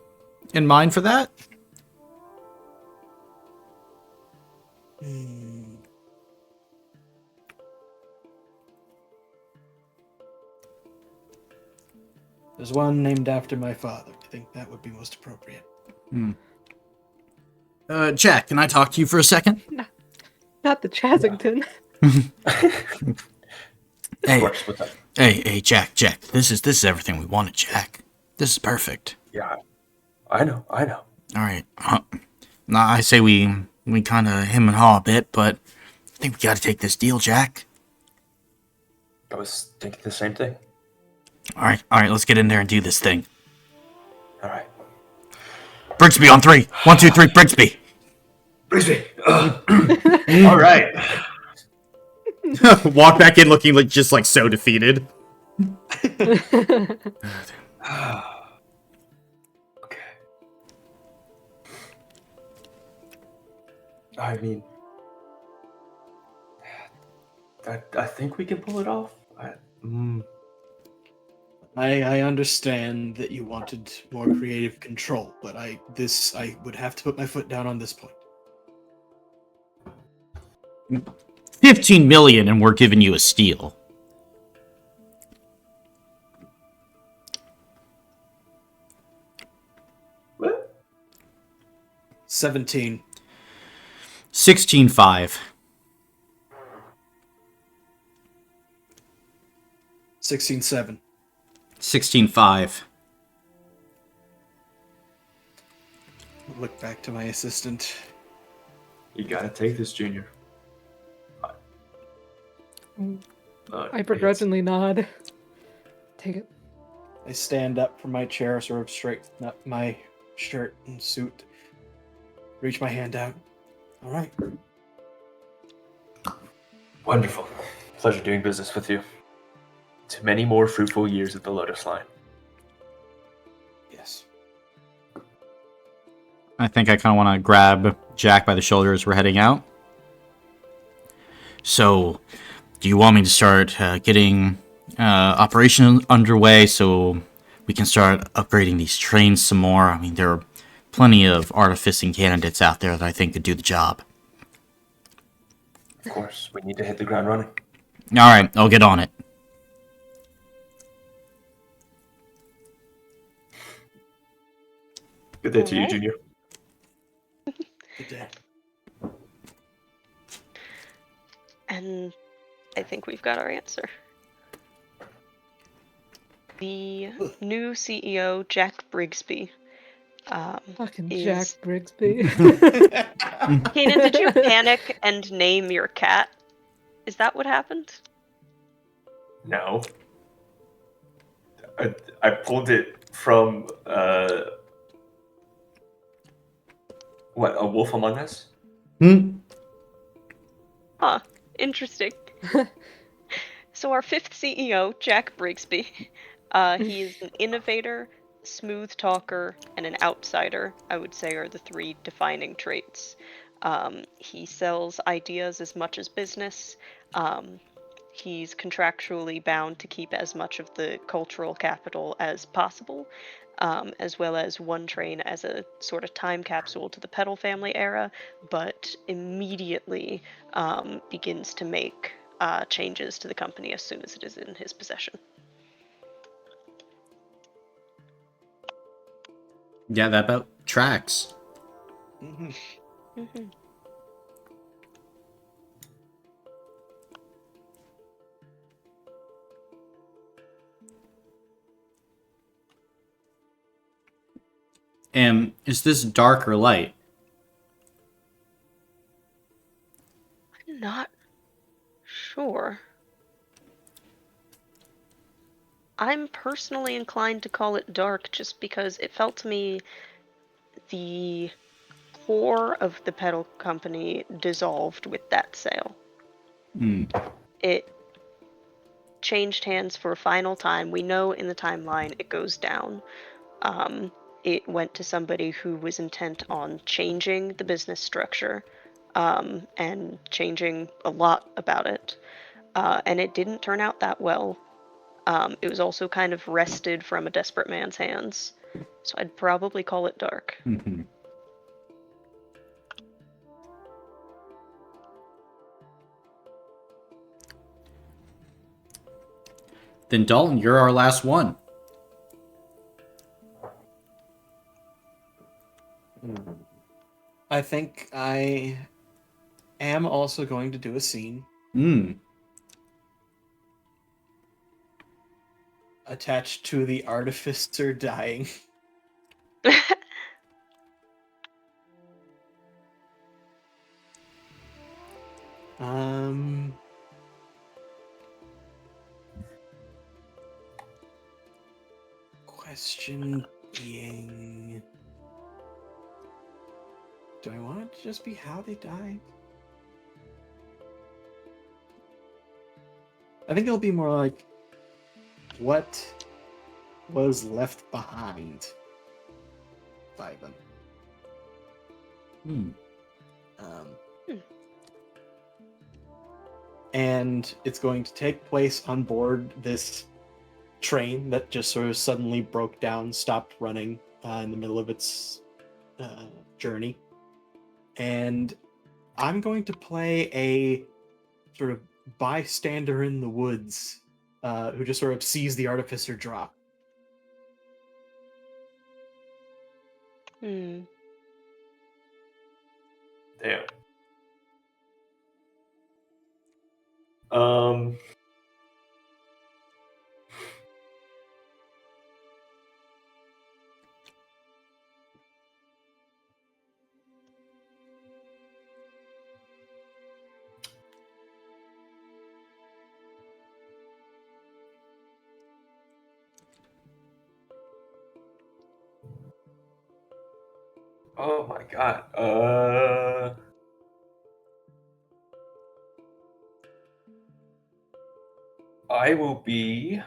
in mind for that? There's one named after my father. I think that would be most appropriate. Jack, can I talk to you for a second? Not the Chasington. Hey, Of course, what's up? hey, Jack. This is everything we wanted, Jack. This is perfect. Yeah, I know. All right. Now I say we kind of hem and haw a bit, but I think we got to take this deal, Jack. I was thinking the same thing. All right. Let's get in there and do this thing. All right. Brigsby on 3. 1, 2, 3. Brigsby. All right. Walk back in looking like so defeated. Okay. I mean, I think we can pull it off. I understand that you wanted more creative control, but I would have to put my foot down on this point. 15 million, and we're giving you a steal. What? 17. 16.5. 16.7. 16.5. Look back to my assistant. You gotta take this, Junior. I begrudgingly nod. Take it. I stand up from my chair, sort of straighten up my shirt and suit. Reach my hand out. All right. Wonderful. Pleasure doing business with you. To many more fruitful years at the Lotus Line. Yes. I think I kind of want to grab Jack by the shoulder as we're heading out. So, do you want me to start getting operation underway so we can start upgrading these trains some more? I mean, they're plenty of artificing candidates out there that I think could do the job. Of course, we need to hit the ground running. All right, I'll get on it. Good day to you, Alright. Junior. Good day. And I think we've got our answer. The new CEO, Jack Brigsby. Fucking Is- Jack Brigsby. Keenan, did you panic and name your cat? Is that what happened? No. I pulled it from, what, A Wolf Among Us? Huh. Interesting. So our fifth CEO, Jack Brigsby, he is an innovator, smooth talker, and an outsider, I would say are the three defining traits. He sells ideas as much as business. He's contractually bound to keep as much of the cultural capital as possible, as well as one train as a sort of time capsule to the Petal family era, but immediately begins to make changes to the company as soon as it is in his possession. Yeah, that about tracks. Mhm. Mm-hmm. And is this dark or light? I'm not sure. I'm personally inclined to call it dark just because it felt to me the core of the Petal Company dissolved with that sale. It changed hands for a final time. We know in the timeline it goes down. It went to somebody who was intent on changing the business structure and changing a lot about it. And it didn't turn out that well. It was also kind of wrested from a desperate man's hands. So I'd probably call it dark. Then Dalton, you're our last one. I think I am also going to do a scene attached to the artificer dying. Question being, do I want it to just be how they died? I think it'll be more like what was left behind by them. And it's going to take place on board this train that just sort of suddenly broke down, stopped running in the middle of its journey. And I'm going to play a sort of bystander in the woods who just sort of sees the artificer drop. Damn. Oh my god. I will be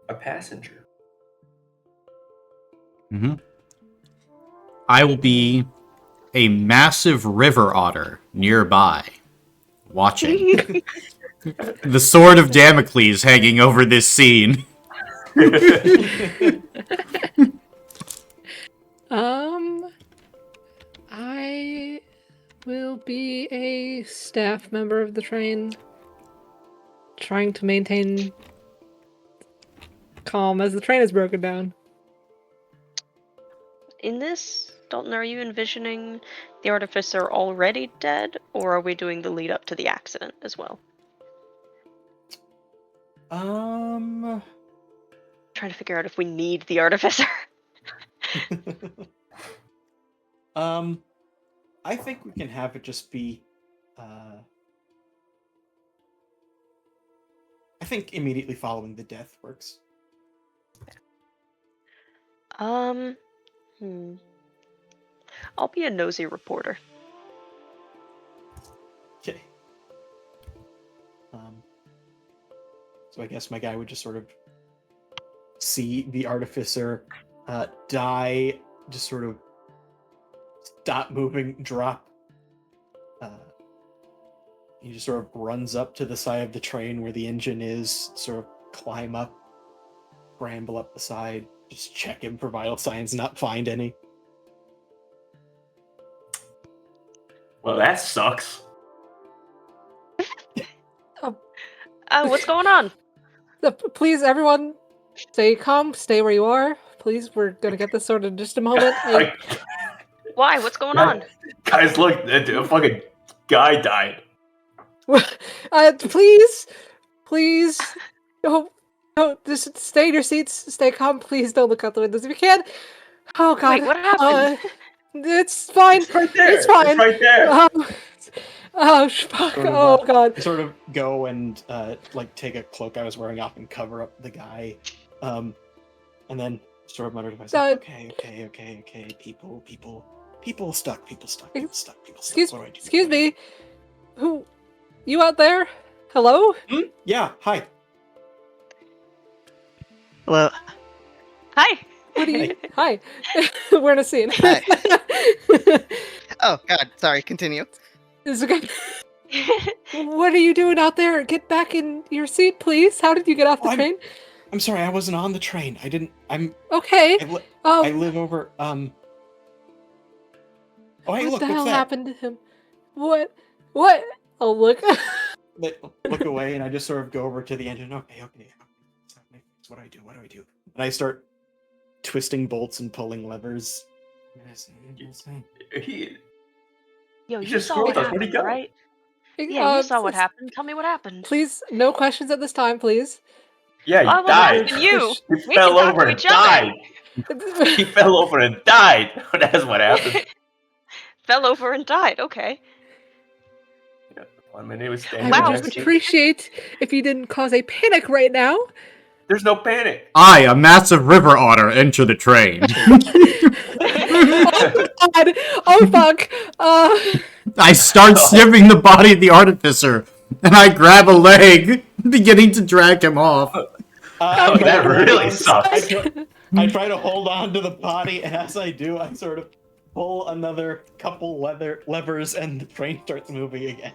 a passenger. I will be a massive river otter nearby, watching. The sword of Damocles hanging over this scene. I will be a staff member of the train, trying to maintain calm as the train is broken down. In this, Dalton, are you envisioning the artificer already dead, or are we doing the lead up to the accident as well? Trying to figure out if we need the artificer. I think we can have it just be, I think immediately following the death works. I'll be a nosy reporter. Okay. So I guess my guy would just sort of see the artificer die, just sort of stop moving, drop. He just sort of runs up to the side of the train where the engine is, sort of climb up, bramble up the side, just check him for vital signs, not find any. Well, that sucks. What's going on? Please, everyone, stay calm, stay where you are. Please, we're gonna get this sorted in just a moment. Why? What's going on? Guys, look, a fucking guy died. Please, don't, just stay in your seats, stay calm. Please don't look out the windows if you can. Oh God, Wait, what happened? It's fine. It's right there. It's fine. It's right there. Oh fuck! Sort of, Oh God! Sort of go and like take a cloak I was wearing off and cover up the guy, and then sort of mutter to myself, okay, people stuck. Excuse What do I do? Excuse me. Who? You out there? Hello? Yeah. Hi. Hello. Hi. What are you? Hi. We're in a scene. Hi. Oh God, sorry. Continue. It's okay. What are you doing out there? Get back in your seat, please. How did you get off the train? I'm sorry, I wasn't on the train. Okay. I live over. Oh, hey, What look! the What's hell that? happened to him? What? Oh, look. Look away, and I just sort of go over to the engine. Okay. What do I do? And I start twisting bolts and pulling levers. Yo, He you just saw what scrolled us. Where'd he happened, go? right? Yeah, you saw what happened. Tell me what happened. Please, no questions at this time, please. Yeah, he I was died. asking you. He We fell can talk over to and each other. died. He fell over and died. That's what happened. Fell over and died. Okay. Yeah, 1 minute he was I standing would Wow. next just to- appreciate if you didn't cause a panic right now. There's no panic. I, a massive river otter, enter the train. Oh God! Oh fuck! I start sniffing the body of the artificer, and I grab a leg, beginning to drag him off. Oh, that really sucks. I try to hold on to the body, and as I do, I sort of pull another couple levers, and the train starts moving again.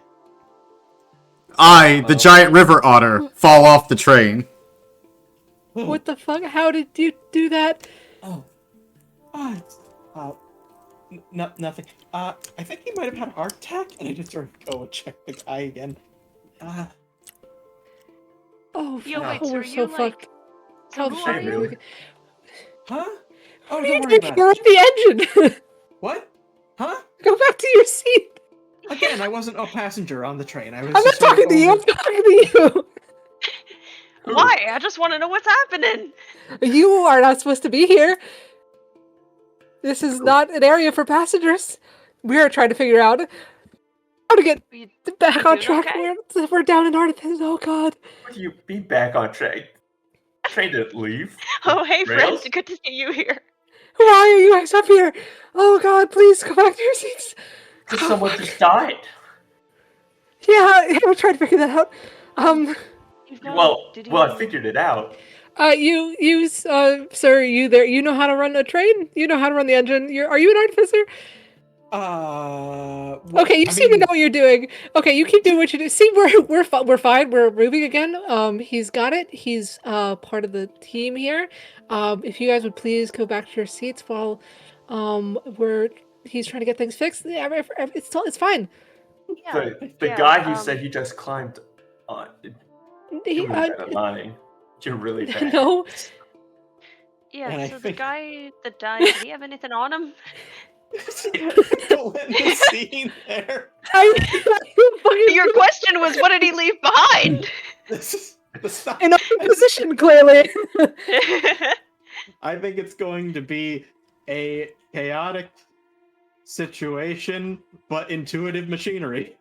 I, the giant river otter, fall off the train. What the fuck? How did you do that? Nothing. I think he might have had a heart attack, and I just sort of go and check the guy again. Oh, Yo, wait, oh, so we're are so you, like- fucked. So who are you? Huh? Oh, What are don't you worry doing? about You're it. on the engine. What? Huh? Go back to your seat. Again, I wasn't a passenger on the train. I was. I'm not just sort of talking to you. I'm over- talking to you. Why? I just want to know what's happening. You are not supposed to be here. This is not an area for passengers. We are trying to figure out how to get You back on doing track. okay? We're down in Artifice. Oh God. What do you be back on track? Train didn't leave. Oh, hey, Rails? friend. Good to see you here. Why are you guys up here? Oh God, please go back to your seats. Because someone just died. Yeah, we're trying to figure that out. You've known- Well, did you I know- figured it out. Sir, you there? You know how to run a train? You know how to run the engine? Are you an artificer? Okay, you seem to know what you're doing. Okay, you keep doing what you do. See, we're fine. We're moving again. He's got it. He's part of the team here. If you guys would please go back to your seats while he's trying to get things fixed. Yeah, it's fine. Yeah. The yeah, guy who said he just climbed on. He, You're really bad at lying. You're really bad. no. Yeah, And I so the think- guy that died, did he have anything on him? Don't let me scene there. Your question was, what did he leave behind? This is the In a position, clearly. I think it's going to be a chaotic situation, but intuitive machinery.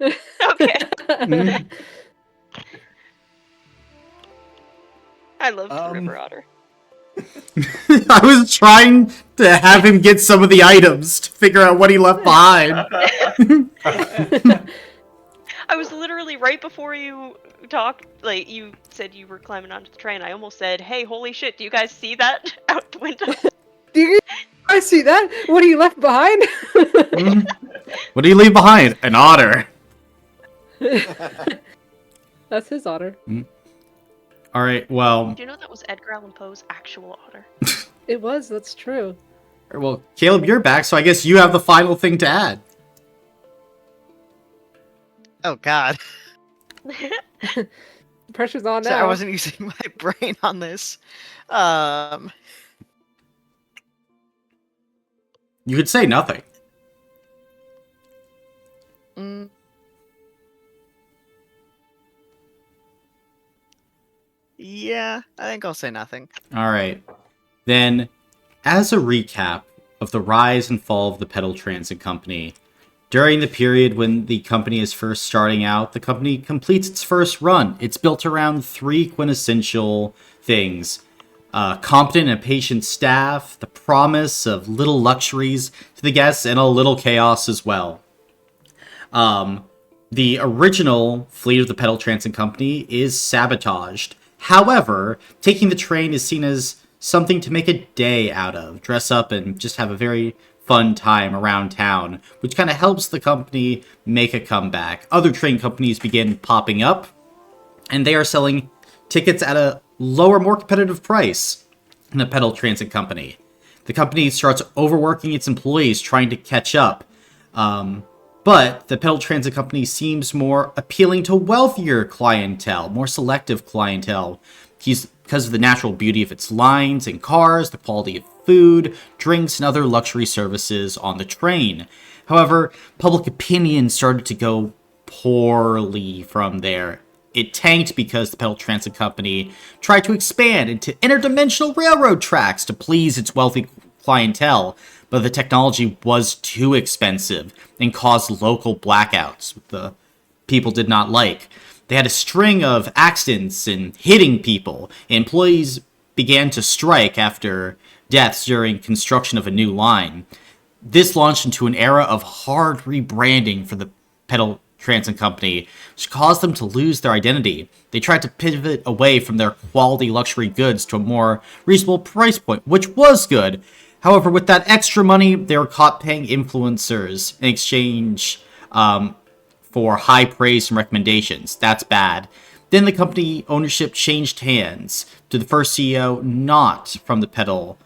Okay. Mm. I love the river otter. I was trying to have him get some of the items to figure out what he left behind. I was literally right before you talked, like you said you were climbing onto the train. I almost said, "Hey, holy shit! Do you guys see that out the window?" Do you guys see that? What he left behind? What do you leave behind? An otter. That's his otter. All right. Well, Do you know that was Edgar Allan Poe's actual otter? It was. That's true. Caleb, you're back, so I guess you have the final thing to add. Oh God. The pressure's on now. So I wasn't using my brain on this. You could say nothing. mm. Yeah, I think I'll say nothing. All right. Then, as a recap of the rise and fall of the Petal Transit Company, during the period when the company is first starting out, the company completes its first run. It's built around 3 quintessential things. Competent and patient staff, the promise of little luxuries to the guests, and a little chaos as well. The original fleet of the Petal Transit Company is sabotaged. However, taking the train is seen as something to make a day out of, dress up and just have a very fun time around town, which kind of helps the company make a comeback. Other train companies begin popping up, and they are selling tickets at a lower, more competitive price than the Petal Transit Company. The company starts overworking its employees, trying to catch up. But the Petal Transit Company seems more appealing to wealthier clientele, more selective clientele, because of the natural beauty of its lines and cars, the quality of food, drinks, and other luxury services on the train. However, public opinion started to go poorly from there. It tanked because the Petal Transit Company tried to expand into interdimensional railroad tracks to please its wealthy clientele, but the technology was too expensive and caused local blackouts the people did not like. They had a string of accidents and hitting people. Employees began to strike after deaths during construction of a new line. This launched into an era of hard rebranding for the Petal Transit Company, which caused them to lose their identity. They tried to pivot away from their quality luxury goods to a more reasonable price point, which was good. However, with that extra money, they were caught paying influencers in exchange for high praise and recommendations. That's bad. Then the company ownership changed hands to the first CEO, not from the Petal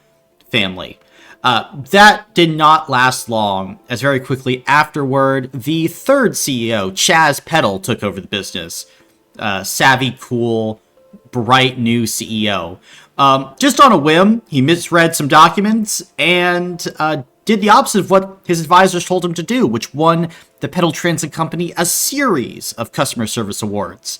family. That did not last long, as very quickly afterward, the third CEO, Chaz Petal, took over the business. Savvy, cool, bright new CEO. Just on a whim, he misread some documents and did the opposite of what his advisors told him to do, which won the Petal Transit Company a series of customer service awards.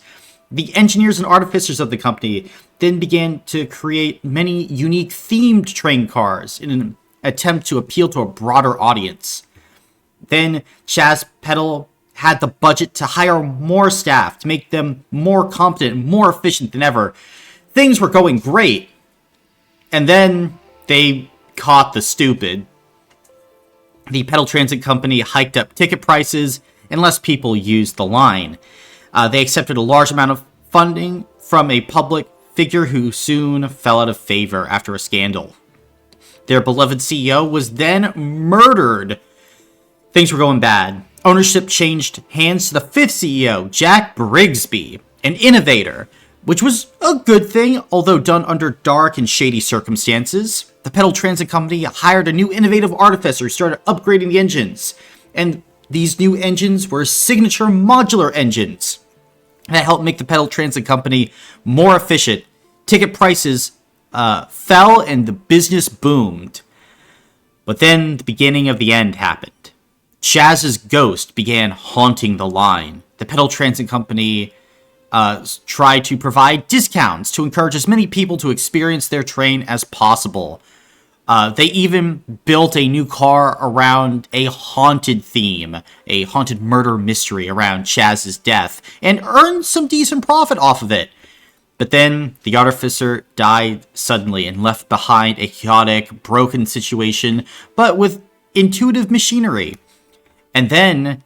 The engineers and artificers of the company then began to create many unique themed train cars in an attempt to appeal to a broader audience. Then Chaz Petal had the budget to hire more staff to make them more competent and more efficient than ever. Things were going great. And then they caught the stupid. The Petal Transit Company hiked up ticket prices and less people used the line. They accepted a large amount of funding from a public figure who soon fell out of favor after a scandal. Their beloved CEO was then murdered things were going bad. Ownership changed hands to the fifth CEO, Jack Brigsby, an innovator, which was a good thing, although done under dark and shady circumstances. The Petal Transit Company hired a new innovative artificer who started upgrading the engines. And these new engines were signature modular engines that helped make the Petal Transit Company more efficient. Ticket prices fell and the business boomed. But then the beginning of the end happened. Chaz's ghost began haunting the line. The Petal Transit Company tried to provide discounts to encourage as many people to experience their train as possible. They even built a new car around a haunted theme, a haunted murder mystery around Chaz's death, and earned some decent profit off of it. But then the artificer died suddenly and left behind a chaotic, broken situation, but with intuitive machinery. And then,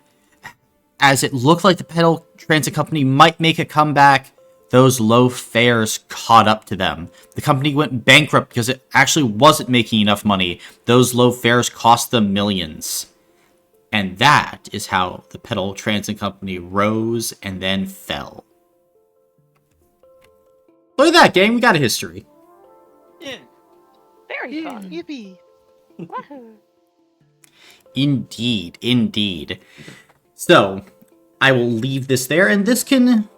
as it looked like the Petal Transit Company might make a comeback, those low fares caught up to them. The company went bankrupt because it actually wasn't making enough money. Those low fares cost them millions. And that is how the Petal Transit Company rose and then fell. Look at that, gang. We got a history. Yeah. Very fun. Yippee. Wahoo. Indeed, indeed. So, I will leave this there, and this can,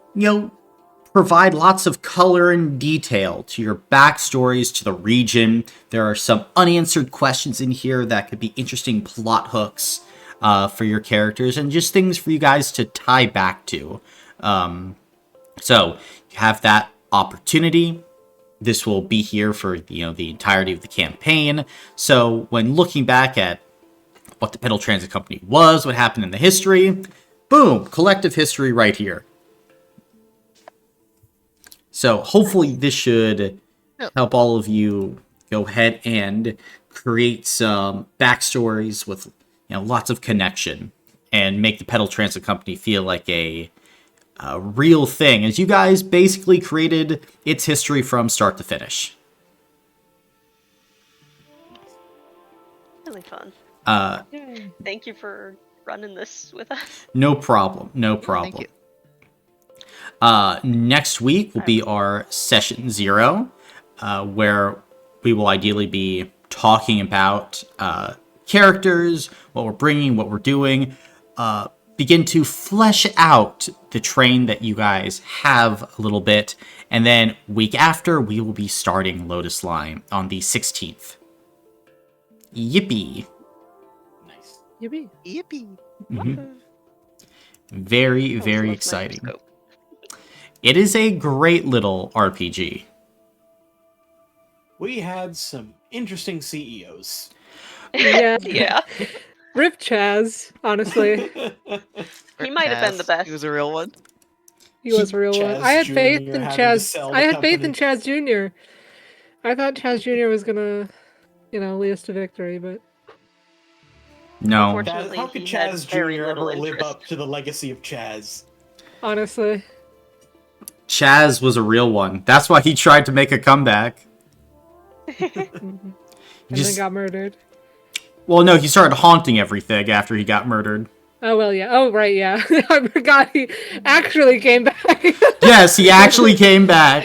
provide lots of color and detail to your backstories, to the region. There are some unanswered questions in here that could be interesting plot hooks for your characters, and just things for you guys to tie back to. So, you have that opportunity. This will be here for, the entirety of the campaign. So, when looking back at what the Petal Transit Company was, what happened in the history, boom, collective history right here. So hopefully this should help all of you go ahead and create some backstories with lots of connection and make the Petal Transit Company feel like a real thing, as you guys basically created its history from start to finish. Really fun. Yay. Thank you for running this with us. No problem. No problem. Thank you. Next week will be our session 0, where we will ideally be talking about characters, what we're bringing, what we're doing, begin to flesh out the train that you guys have a little bit, and then week after we will be starting Lotus Line on the 16th. Yippee! Nice. Yippee. Yippee. Mhm. Very, Always very loved exciting. Microscope. It is a great little RPG. We had some interesting CEOs. Yeah. Yeah. Rip Chaz, honestly. He might have been the best. He was a real one. He was a real one. Chaz I had Jr. faith in having to Chaz. sell the I had faith in company. Chaz Jr. I thought Chaz Jr. was gonna, lead us to victory, but No. Unfortunately, How could he had Chaz very Jr. little ever live interest. up to the legacy of Chaz? honestly, Chaz was a real one. That's why he tried to make a comeback. and Just- then got murdered. Well, no, he started haunting everything after he got murdered. Oh well, yeah. Oh right, yeah. I forgot he actually came back. Yes, he actually came back.